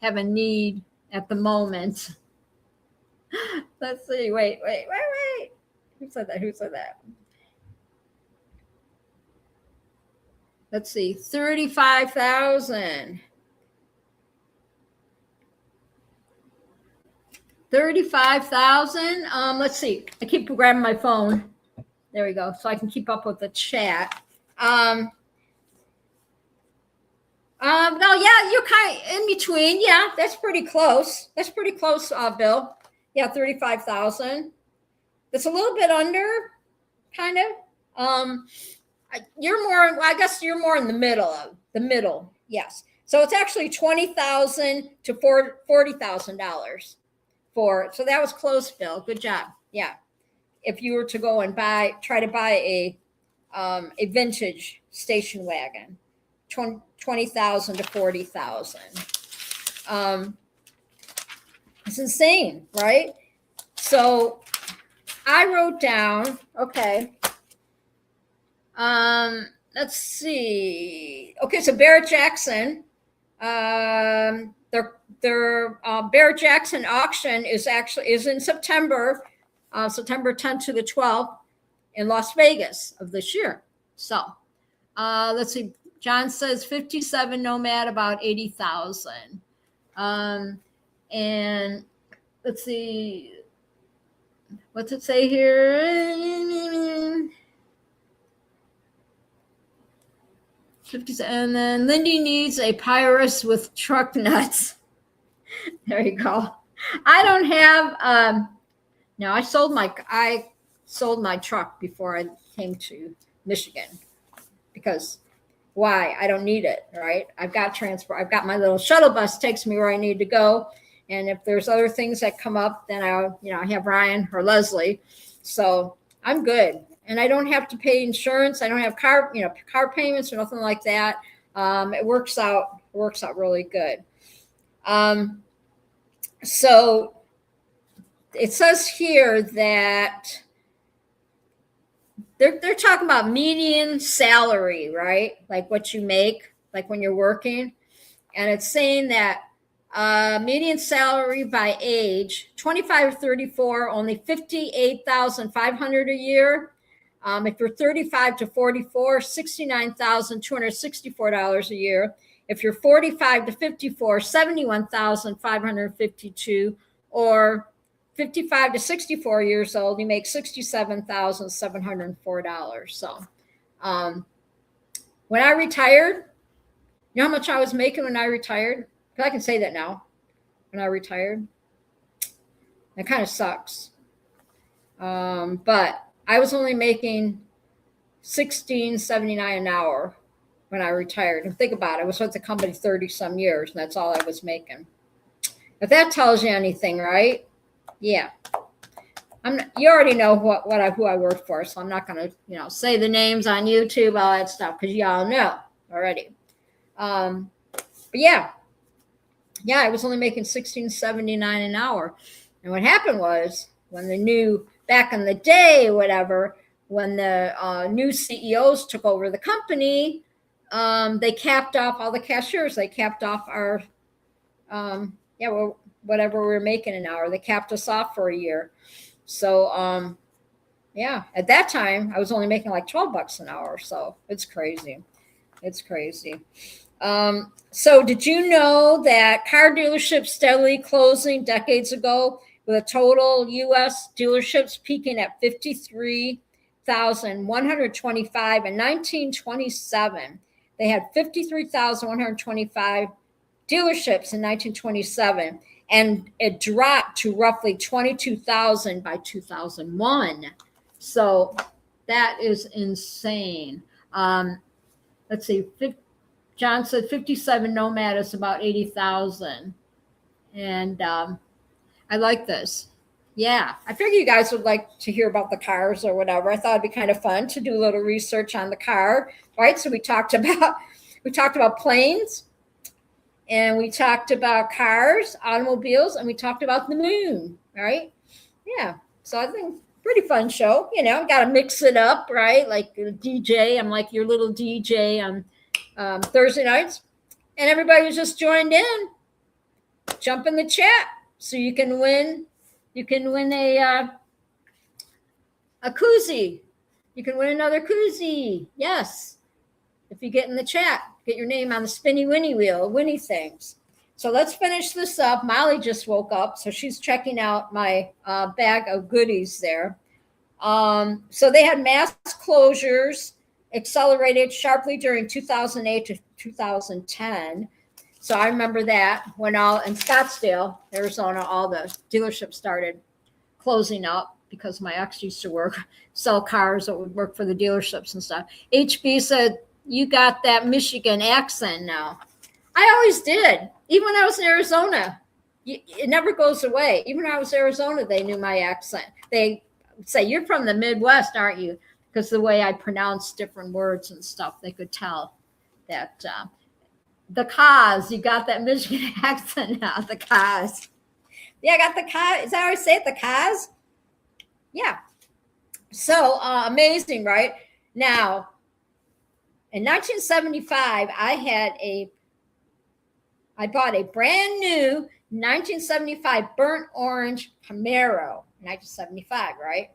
have a need at the moment. Let's see. Wait. Who said that? Let's see. $35,000. 35,000. Let's see. I keep grabbing my phone. There we go. So I can keep up with the chat. No, yeah, you're kind of in between. Yeah, that's pretty close. That's pretty close, Bill. Yeah, 35,000. That's a little bit under, kind of. You're more. Well, I guess you're more in the middle of the middle. Yes. So it's actually $20,000 to $40,000 for. So that was close, Bill. Good job. Yeah. If you were to go and try to buy a vintage station wagon, 20,000 to 40,000. It's insane, right? So I wrote down. Okay. Let's see. Okay, so Barrett Jackson. Their Barrett Jackson auction is in September, September 10th to the 12th in Las Vegas of this year. So let's see. John says 57 Nomad, about 80,000. And let's see. What's it say here? And then Lindy needs a Pyrus with truck nuts. There you go. I don't have. No, I sold my truck before I came to Michigan because why? I don't need it, right? I've got transport. I've got my little shuttle bus takes me where I need to go, and if there's other things that come up, then I have Ryan or Leslie, so I'm good. And I don't have to pay insurance. I don't have car payments or nothing like that. It works out really good. So it says here that they're talking about median salary, right? Like what you make, like when you're working. And it's saying that median salary by age, 25 to 34, only $58,500 a year. If you're 35 to 44, $69,264 a year. If you're 45 to 54, $71,552, or 55 to 64 years old, you make $67,704. So when I retired, you know how much I was making when I retired? Because I can say that now. When I retired, it kind of sucks. But I was only making $16.79 an hour when I retired. And think about it, I was with the company 30 some years, and that's all I was making. If that tells you anything, right? Yeah. You already know who I work for, so I'm not going to say the names on YouTube, all that stuff, because y'all know already. But yeah, I was only making $16.79 an hour. And what happened was back in the day, whatever, when the new CEOs took over the company, they capped off all the cashiers. They capped off our, whatever we were making an hour. They capped us off for a year. So, at that time, I was only making like $12 an hour. So it's crazy. It's crazy. So did you know that car dealerships steadily closing decades ago, with a total U.S. dealerships peaking at 53,125 in 1927. They had 53,125 dealerships in 1927, and it dropped to roughly 22,000 by 2001. So that is insane. Let's see. John said 57 Nomad is about 80,000. And I like this. Yeah, I figure you guys would like to hear about the cars or whatever. I thought it'd be kind of fun to do a little research on the car, right? So we talked about planes, and we talked about cars, automobiles, and we talked about the moon, right? Yeah. So I think pretty fun show. Got to mix it up, right? Like a DJ. I'm like your little DJ on Thursday nights, and everybody who's just joined in, jump in the chat. So you can win a koozie. You can win another koozie. Yes. If you get in the chat, get your name on the spinny winnie wheel, winnie things. So let's finish this up. Molly just woke up, so she's checking out my bag of goodies there. So they had mass closures accelerated sharply during 2008 to 2010. So I remember that when all in Scottsdale, Arizona, all the dealerships started closing up because my ex used to sell cars that would work for the dealerships and stuff. HB said, you got that Michigan accent now. I always did. Even when I was in Arizona, it never goes away. Even when I was in Arizona, they knew my accent. They say, you're from the Midwest, aren't you? Because the way I pronounce different words and stuff, they could tell that the cause, you got that Michigan accent now, the cause. Yeah, I got the cause. Is that how I say it, the cause? Yeah. So amazing, right? Now, in 1975, I bought a brand new 1975 burnt orange Camaro, 1975, right?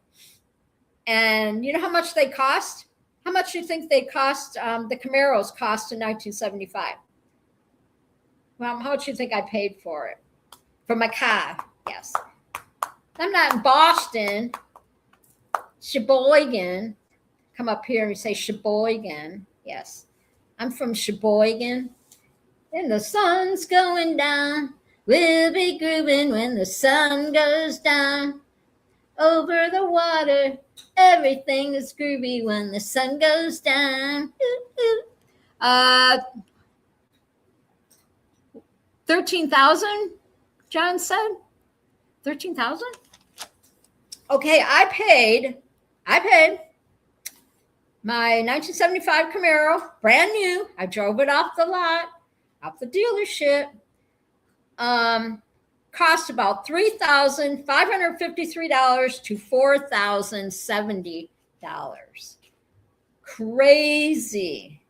And you know how much they cost? How much do you think they cost? The Camaros cost in 1975. Well, how much do you think I paid for it? For my car, yes. I'm not in Boston. Sheboygan. Come up here and say Sheboygan. Yes. I'm from Sheboygan. And the sun's going down. We'll be grooving when the sun goes down. Over the water, everything is groovy when the sun goes down. 13,000, John said. 13,000? Okay, I paid my 1975 Camaro, brand new. I drove it off the lot, off the dealership. Cost about $3,553 to $4,070. Crazy,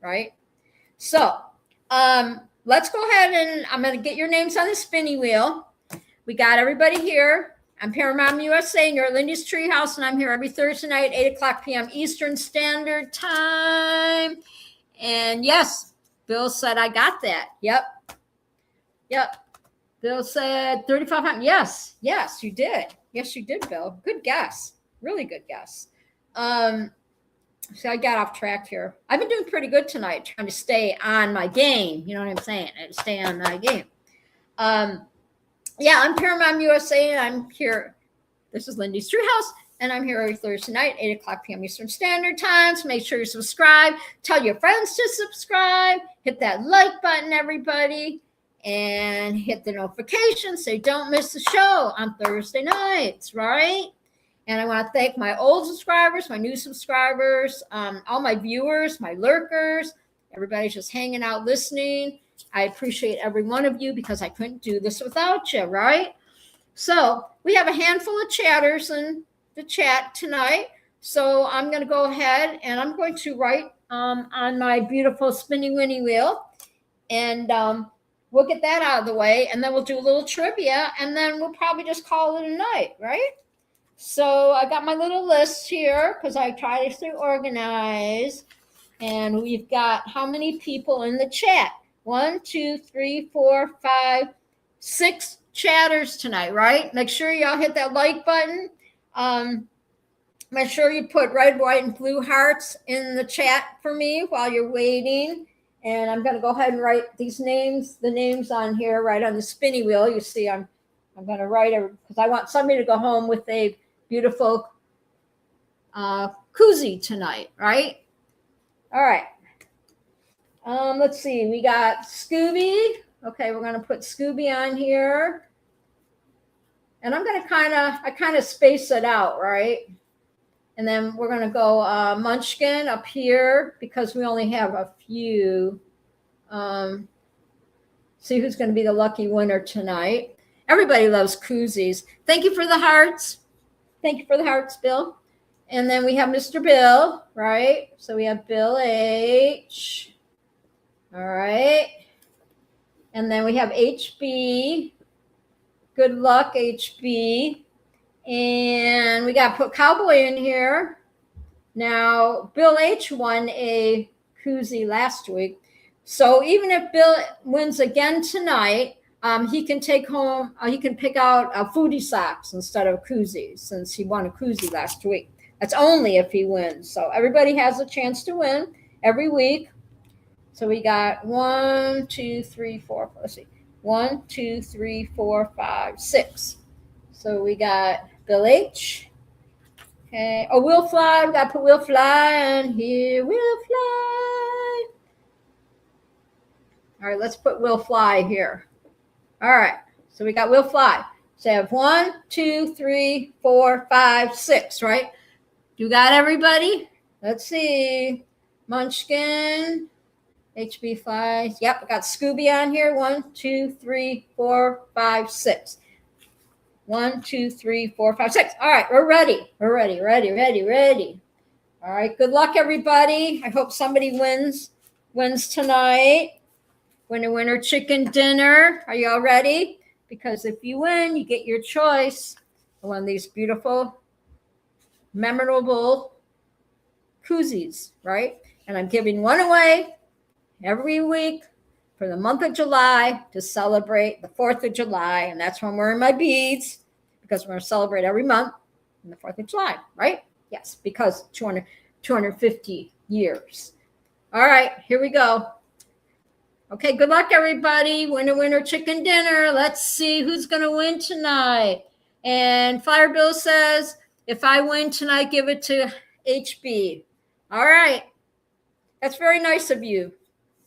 right? So let's go ahead and I'm going to get your names on the spinning wheel. We got everybody here. I'm Paramount USA, and you're at Lindy's Treehouse, and I'm here every Thursday night, 8 o'clock p.m. Eastern Standard Time. And yes, Bill said I got that. Yep. Bill said 3,500. Yes, you did. Yes, you did, Bill. Good guess. Really good guess. So I got off track here. I've been doing pretty good tonight, trying to stay on my game. You know what I'm saying? I had to stay on my game. Yeah, I'm Paramount USA, and I'm here. This is Lindy's Treehouse, and I'm here every Thursday night, 8 o'clock p.m. Eastern Standard Time. So make sure you subscribe. Tell your friends to subscribe. Hit that like button, everybody, and hit the notification so you don't miss the show on Thursday nights, right? And I want to thank my old subscribers, my new subscribers, all my viewers, my lurkers. Everybody's just hanging out, listening. I appreciate every one of you because I couldn't do this without you, right? So we have a handful of chatters in the chat tonight. So I'm going to go ahead and I'm going to write on my beautiful spinny winnie wheel. And we'll get that out of the way. And then we'll do a little trivia. And then we'll probably just call it a night, right? So I got my little list here because I try to stay organized. And we've got how many people in the chat? 1, 2, 3, 4, 5, 6 chatters tonight, right? Make sure y'all hit that like button. Make sure you put red, white, and blue hearts in the chat for me while you're waiting. And I'm going to go ahead and write the names on here, right on the spinny wheel. You see, I'm going to write it because I want somebody to go home with a beautiful koozie tonight, right? All right. Let's see. We got Scooby. Okay, we're going to put Scooby on here. And I'm going to kind of space it out, right? And then we're going to go Munchkin up here because we only have a few. See who's going to be the lucky winner tonight. Everybody loves koozies. Thank you for the hearts. Thank you for the hearts, Bill. And then we have Mr. Bill, right? So we have Bill H. All right. And then we have HB. Good luck, HB. And we got to put Cowboy in here. Now, Bill H won a koozie last week, So even if Bill wins again tonight, he can take home, he can pick out foodie socks instead of koozies, since he won a koozie last week. That's only if he wins. So everybody has a chance to win every week. So we got 1, 2, 3, 4. Let's see. 1, 2, 3, 4, 5, 6. So we got Bill H. Okay. Oh, Will Fly. We got to put Will Fly, and here Will Fly. All right, let's put Will Fly here. All right. So we got Will Fly. So I have 1, 2, 3, 4, 5, 6, right? You got everybody? Let's see. Munchkin. HB Flies. Yep, I got Scooby on here. 1, 2, 3, 4, 5, 6. 1, 2, 3, 4, 5, 6. All right, we're ready. We're ready. All right, good luck, everybody. I hope somebody wins tonight. Winner, chicken dinner. Are you all ready? Because if you win, you get your choice of one of these beautiful, memorable koozies, right? And I'm giving one away every week for the month of July to celebrate the 4th of July. And that's when I'm wearing my beads, because we're going to celebrate every month on the 4th of July, right? Yes, because 250 years. All right, here we go. Okay, good luck, everybody. Winner, chicken dinner. Let's see who's going to win tonight. And Fire Bill says, if I win tonight, give it to HB. All right. That's very nice of you,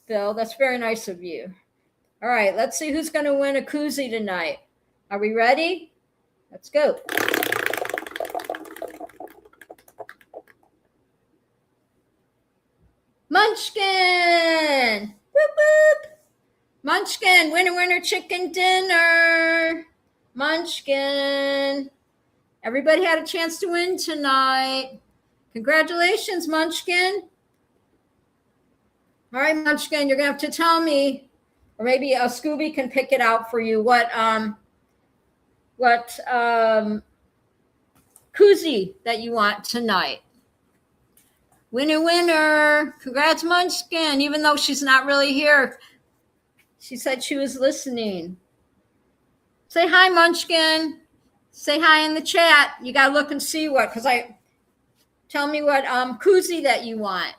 Bill. That's very nice of you. All right, let's see who's going to win a koozie tonight. Are we ready? Let's go. Munchkin. Whoop, whoop. Munchkin, winner, chicken dinner. Munchkin. Everybody had a chance to win tonight. Congratulations, Munchkin. All right, Munchkin, you're going to have to tell me, or maybe Scooby can pick it out for you, what koozie that you want tonight. Winner. Congrats, Munchkin, even though she's not really here. She said she was listening. Say hi, Munchkin. Say hi in the chat. You got to look and see tell me what koozie that you want.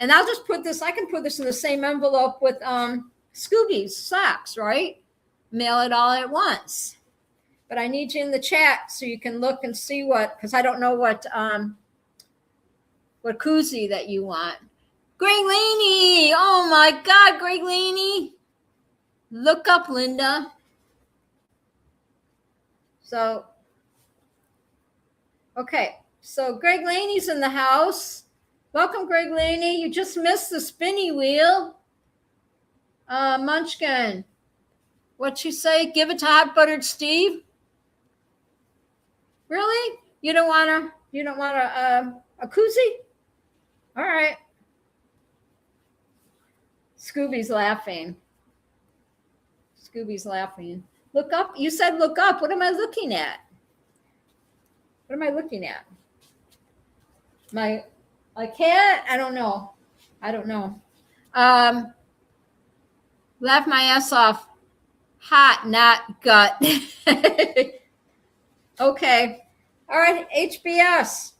And I'll just put this, I can put this in the same envelope with Scooby's socks, right? Mail it all at once. But I need you in the chat so you can look and see because I don't know what koozie that you want. Greg Laney. Oh my God, Greg Laney. Look up, Linda. So, okay. So Greg Laney's in the house. Welcome, Greg Laney. You just missed the spinny wheel. Munchkin. What'd she say? Give it to Hot Buttered Steve? Really? You don't want a koozie? All right. Scooby's laughing. Look up. You said look up. What am I looking at? My cat? I don't know. Laugh my ass off. Hot, not gut. Okay. All right, HBS.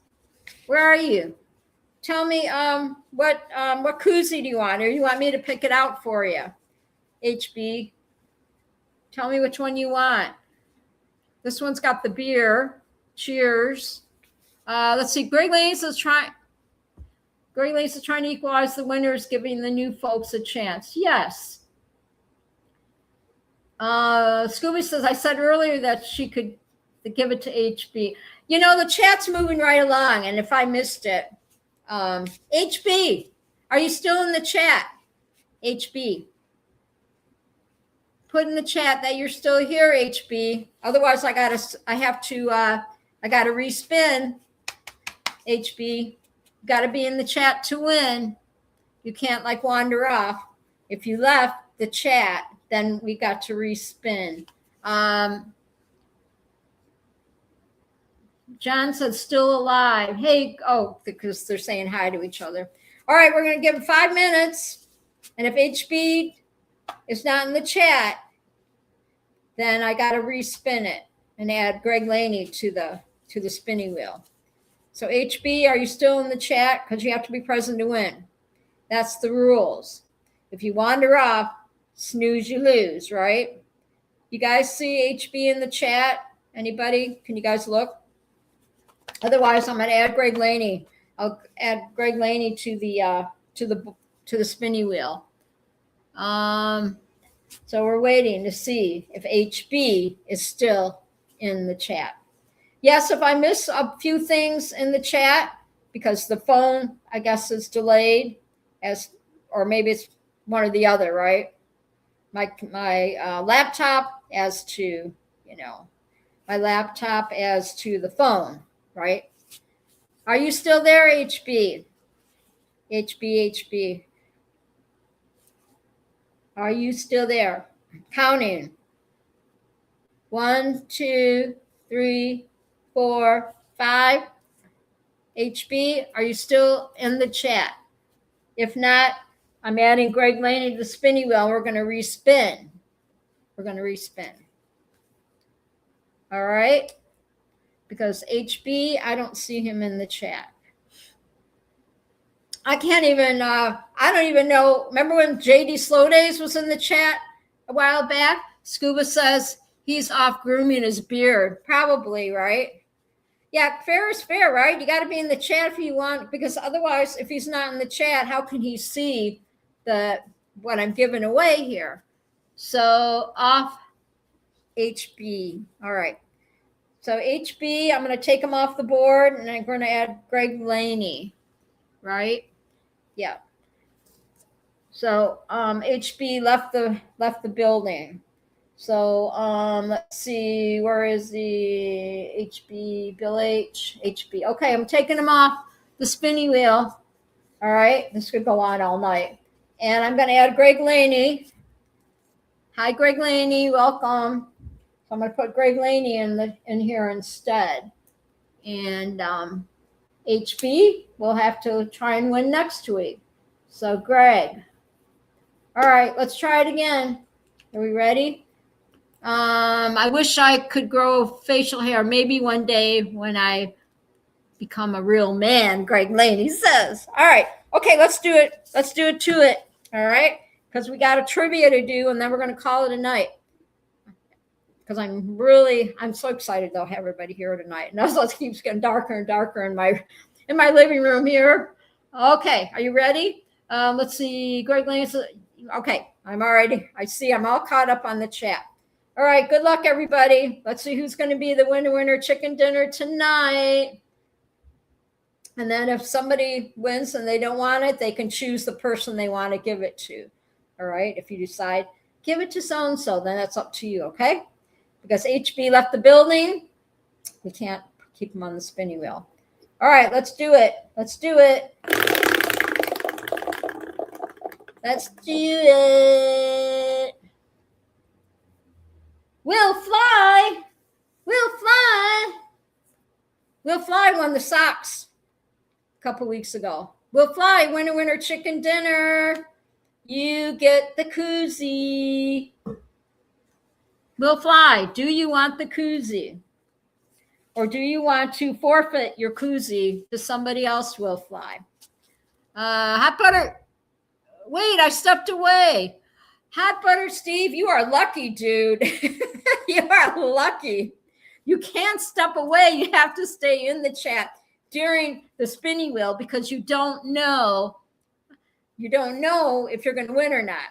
Where are you? Tell me what koozie do you want? Or you want me to pick it out for you? HB. Tell me which one you want. This one's got the beer. Cheers. Let's see. Greg Lanes is trying to equalize the winners, giving the new folks a chance. Yes. Scooby says, I said earlier that she could give it to HB. You know, the chat's moving right along, and if I missed it, HB, are you still in the chat? HB. Put in the chat that you're still here, HB. Otherwise, I gotta respin. HB, gotta be in the chat to win. You can't wander off. If you left the chat, then we got to respin. John said still alive. Hey, because they're saying hi to each other. All right, we're gonna give it 5 minutes. And if HB is not in the chat, then I got to respin it and add Greg Laney to the spinning wheel. So HB, are you still in the chat? Because you have to be present to win. That's the rules. If you wander off, snooze, you lose, right? You guys see HB in the chat? Anybody? Can you guys look? Otherwise, I'm going to add Greg Laney. I'll add Greg Laney to the spinning wheel. So we're waiting to see if HB is still in the chat. Yes, if I miss a few things in the chat because the phone, I guess, is delayed, or maybe it's one or the other, right? My laptop as to, my laptop as to the phone, right? Are you still there, HB? HB. Are you still there? Counting. 1, 2, 3, 4, 5. HB, are you still in the chat? If not, I'm adding Greg Laney to the spinning wheel. We're going to respin. All right? Because HB, I don't see him in the chat. I can't even, I don't even know. Remember when JD Slow Days was in the chat a while back? Scuba says he's off grooming his beard. Probably, right? Yeah, fair is fair, right? You got to be in the chat if you want, because otherwise, if he's not in the chat, how can he see what I'm giving away here? So off HB. All right. So HB, I'm going to take him off the board, and I'm going to add Greg Laney, right? Yeah. So HB left the building. So let's see, where is the HB? Bill H. HB. Okay, I'm taking him off the spinning wheel. All right, this could go on all night. And I'm going to add Greg Laney. Hi, Greg Laney. Welcome. So I'm going to put Greg Laney in here instead. And HB will have to try and win next week. So Greg. All right, let's try it again. Are we ready? I wish I could grow facial hair. Maybe one day when I become a real man, Greg Laney says. All right. Okay, let's do it. Let's do it to it. All right. Because we got a trivia to do, and then we're going to call it a night. Because I'm so excited to have everybody here tonight. And also it keeps getting darker and darker in my living room here. Okay, are you ready? Let's see. Greg Laney says, okay, I'm all caught up on the chat. All right, good luck, everybody. Let's see who's going to be the winner chicken dinner tonight. And then if somebody wins and they don't want it, they can choose the person they want to give it to. All right, if you decide, give it to so-and-so, then that's up to you, okay? Because HB left the building, we can't keep him on the spinning wheel. All right, let's do it. Let's do it. Let's do it. We'll fly. We'll fly. We'll fly won the Sox a couple weeks ago. We'll fly. Winner, chicken dinner. You get the koozie. We'll fly. Do you want the koozie? Or do you want to forfeit your koozie to somebody else? Will fly. Hot butter. Wait, I stepped away. Hot butter Steve, you are lucky, dude. You are lucky. You can't step away. You have to stay in the chat during the spinning wheel because you don't know if you're going to win or not.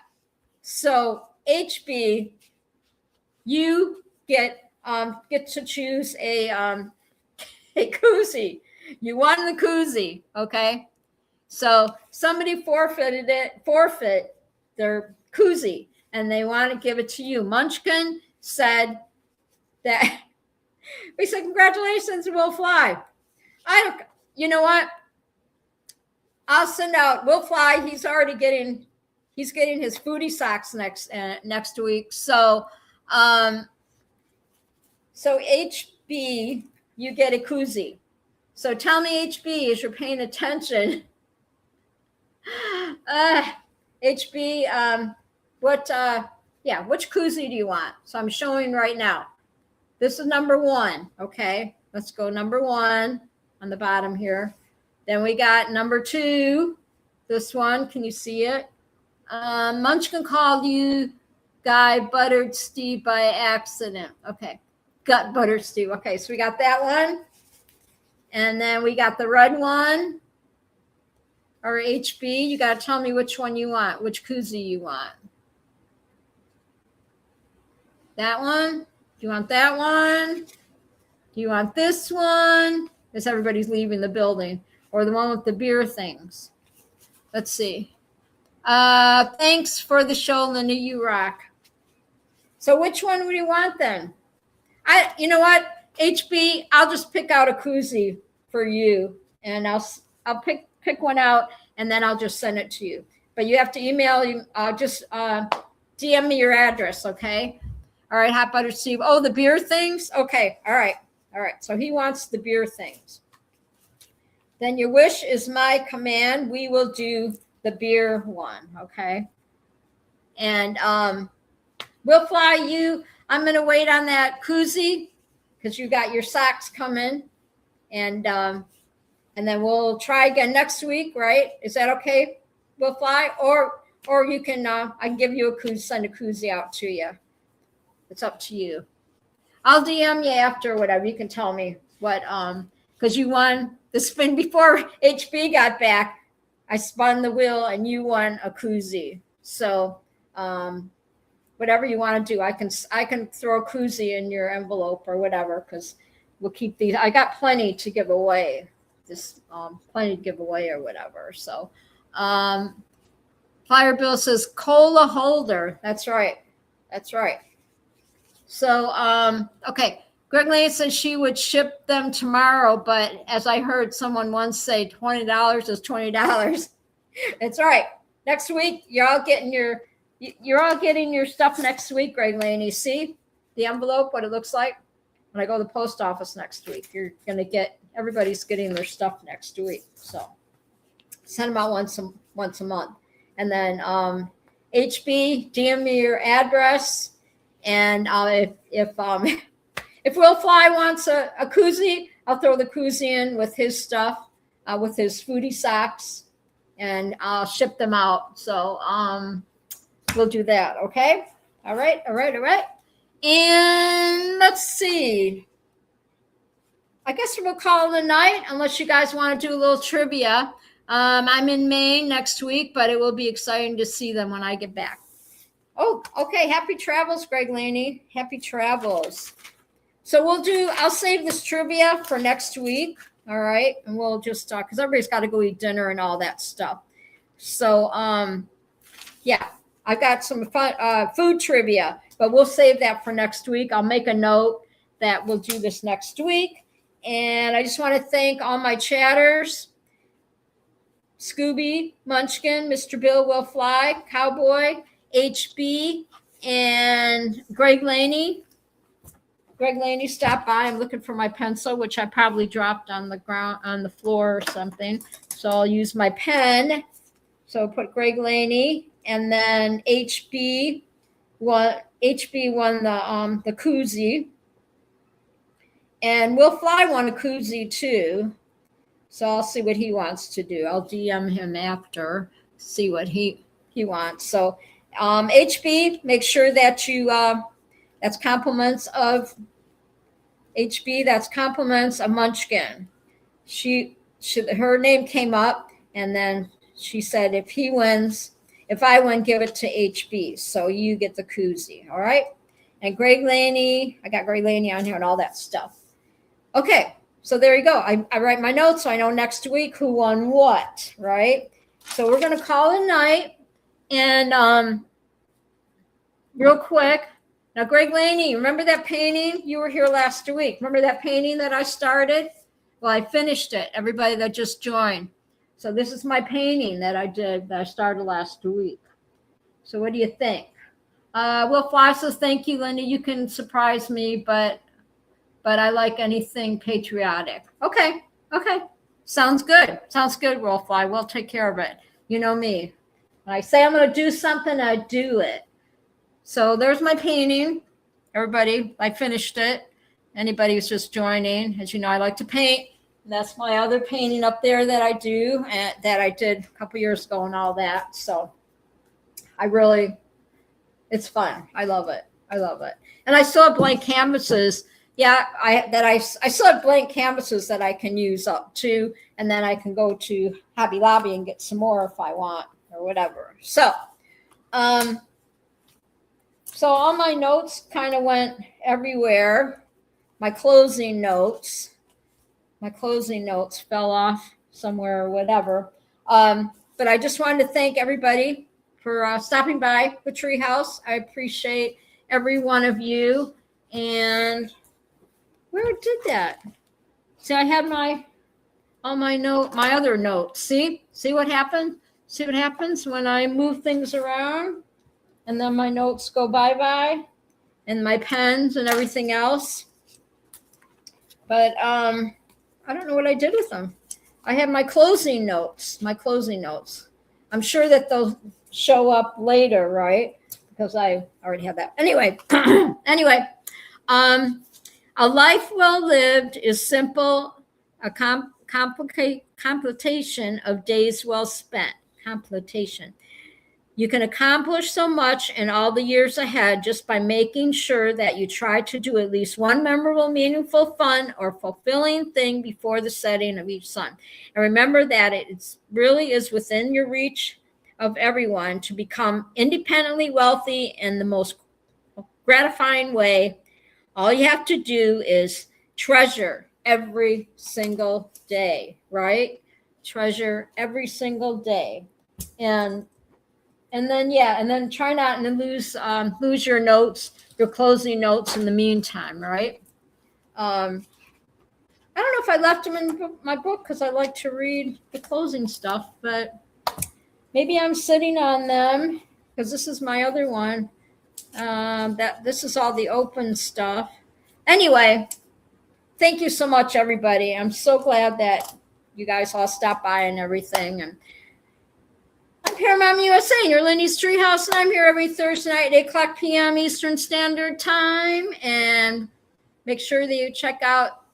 So HB, you get to choose a koozie. You won the koozie, okay? So somebody forfeit their koozie, and they want to give it to you. Munchkin said that we said congratulations, we'll fly. You know what? I'll send out. We'll fly. He's getting his foodie socks next week. So HB, you get a koozie. So tell me, HB, as you're paying attention. HB, which koozie do you want? So I'm showing right now. This is number 1. Okay, let's go number 1 on the bottom here. Then we got number 2. This one, can you see it? Munchkin called you Guy Buttered Steve by accident. Okay, gut buttered Steve. Okay, so we got that one. And then we got the red one, or HB. You got to tell me which one you want, which koozie you want. That one? Do you want that one? Do you want this one? As everybody's leaving the building. Or the one with the beer things. Let's see. Thanks for the show, Linda. You rock. So which one would you want then? You know what, HB, I'll just pick out a koozie for you, and I'll pick one out, and then I'll just send it to you. But you have to email you. Just DM me your address, okay? All right, Hot Butter Steve. Oh, the beer things. Okay, all right. So he wants the beer things. Then your wish is my command. We will do the beer one, okay? And we'll fly you. I'm going to wait on that koozie because you got your socks coming. And then we'll try again next week, right? Is that okay? We'll fly, or you can I can give you a koozie, send a koozie out to you. It's up to you. I'll DM you after or whatever. You can tell me what because you won the spin before HB got back. I spun the wheel and you won a koozie. So whatever you want to do, I can throw a koozie in your envelope or whatever, because we'll keep these. I got plenty to give away. Plenty to give away or whatever. So Fire Bill says cola holder. That's right. So okay. Greg Lane says she would ship them tomorrow, but as I heard someone once say, $20 is $20. That's right. Next week, you're all getting your stuff next week, Greg Lane. You see the envelope, what it looks like? When I go to the post office next week, everybody's getting their stuff next week. So send them out once a month. And then HB, DM me your address. And if Will Fly wants a koozie, I'll throw the koozie in with his stuff, with his foodie socks, and I'll ship them out. So we'll do that, okay? All right. And let's see. I guess we'll call it a night, unless you guys want to do a little trivia. I'm in Maine next week, but it will be exciting to see them when I get back. Oh, okay. Happy travels, Greg Laney. Happy travels. So I'll save this trivia for next week. All right. And we'll just talk because everybody's got to go eat dinner and all that stuff. So, yeah, I've got some fun food trivia, but we'll save that for next week. I'll make a note that we'll do this next week. And I just want to thank all my chatters, Scooby, Munchkin, Mr. Bill Will Fly, Cowboy, HB, and Greg Laney. Greg Laney stopped by. I'm looking for my pencil, which I probably dropped on the ground, on the floor or something. So I'll use my pen. So put Greg Laney, and then HB won the koozie, and Will Fly won a koozie too. So I'll see what he wants to do. I'll DM him after, see what he wants. So HB, make sure that you that's compliments of HB. That's compliments of Munchkin. Her name came up, and then she said, if I win, give it to HB. So you get the koozie. All right. And Greg Laney, I got Greg Laney on here and all that stuff. Okay. So there you go. I write my notes so I know next week who won what. Right. So we're going to call it a night. And real quick. Now, Greg Laney, remember that painting? You were here last week. Remember that painting that I started? Well, I finished it. Everybody that just joined. So this is my painting that I started last week. So what do you think? Will Fly says, thank you, Lindy. You can surprise me, but I like anything patriotic. Okay. Sounds good, Will Fly. We'll take care of it. You know me. When I say I'm going to do something, I do it. So there's my painting. Everybody, I finished it. Anybody who's just joining, as you know, I like to paint. And that's my other painting up there that I do, and that I did a couple years ago and all that. So it's fun. I love it. I love it. And I still have blank canvases. Yeah, I still have blank canvases that I can use up to, and then I can go to Hobby Lobby and get some more if I want or whatever. So all my notes kind of went everywhere. My closing notes fell off somewhere or whatever. But I just wanted to thank everybody for stopping by the Treehouse. I appreciate every one of you. And where did that? See, I had my other notes. See what happened? See what happens when I move things around, and then my notes go bye-bye, and my pens and everything else. But I don't know what I did with them. I have my closing notes. I'm sure that they'll show up later, right? Because I already have that. Anyway, a life well lived is simple, a completion of days well spent. Completion. You can accomplish so much in all the years ahead just by making sure that you try to do at least one memorable, meaningful, fun, or fulfilling thing before the setting of each sun. And remember that it really is within your reach of everyone to become independently wealthy in the most gratifying way. All you have to do is treasure every single day, right? Treasure every single day. And then try not to lose your notes, your closing notes in the meantime, right? I don't know if I left them in my book because I like to read the closing stuff, but maybe I'm sitting on them because this is my other one. This is all the open stuff. Anyway, thank you so much, everybody. I'm so glad that you guys all stopped by and everything. And I'm Paramount USA, and you're Lindy's Treehouse, and I'm here every Thursday night at 8 o'clock p.m. Eastern Standard Time. And make sure that you check out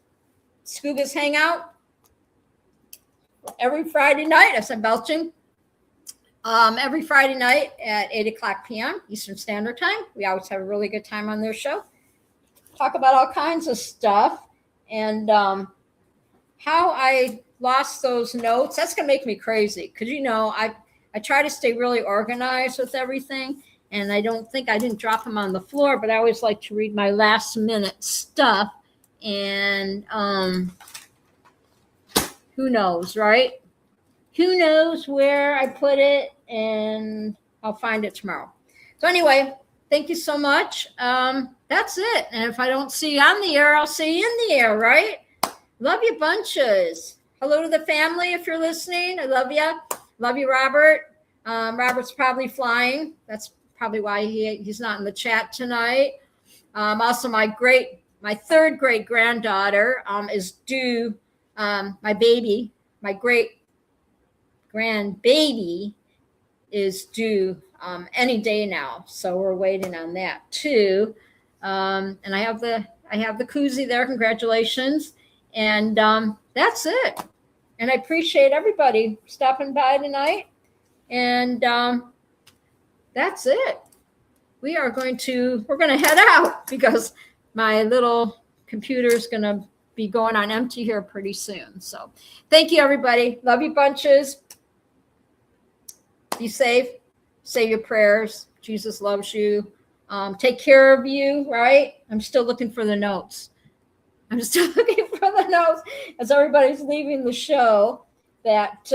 Scuba's Hangout every Friday night, as I'm belching, every Friday night at 8 o'clock p.m. Eastern Standard Time. We always have a really good time on their show. Talk about all kinds of stuff. And how I lost those notes, that's going to make me crazy because, I try to stay really organized with everything, and I didn't drop them on the floor, but I always like to read my last minute stuff, and who knows, right? Who knows where I put it, and I'll find it tomorrow. So anyway, thank you so much. That's it. And if I don't see you on the air, I'll see you in the air, right? Love you bunches. Hello to the family if you're listening. I love you. Love you, Robert. Robert's probably flying. That's probably why he's not in the chat tonight. Also, my third great granddaughter is due. My great grandbaby is due any day now. So we're waiting on that too. And I have the koozie there. Congratulations. And that's it. And I appreciate everybody stopping by tonight. And that's it. We're going to head out because my little computer is going to be going on empty here pretty soon. So thank you, everybody. Love you bunches. Be safe. Say your prayers. Jesus loves you. Take care of you, right? I'm still looking for the notes. As everybody's leaving the show, that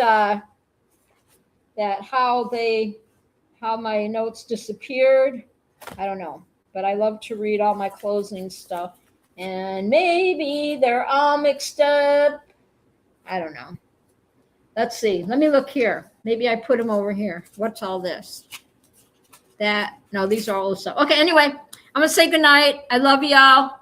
how my notes disappeared. I don't know, but I love to read all my closing stuff, and maybe they're all mixed up. I don't know. Let's see. Let me look here. Maybe I put them over here. What's all this? No, these are all the stuff. Okay, anyway, I'm gonna say goodnight. I love y'all.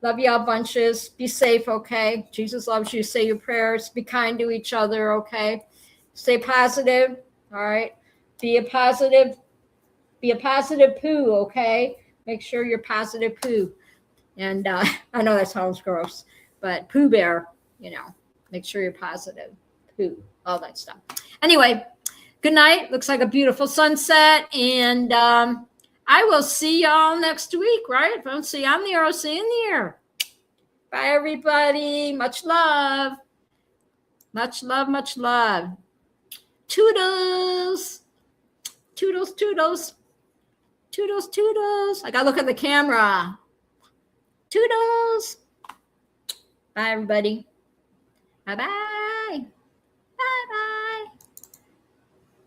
Love y'all bunches. Be safe, okay? Jesus loves you. Say your prayers. Be kind to each other, okay? Stay positive, all right? Be a positive poo, okay? Make sure you're positive poo. And I know that sounds gross, but Pooh Bear, make sure you're positive poo, all that stuff. Anyway, good night. Looks like a beautiful sunset. And I will see y'all next week, right? If I don't see you on the air, I'll see you in the air. Bye, everybody. Much love. Much love, much love. Toodles. Toodles, toodles. Toodles, toodles. I got to look at the camera. Toodles. Bye, everybody. Bye-bye.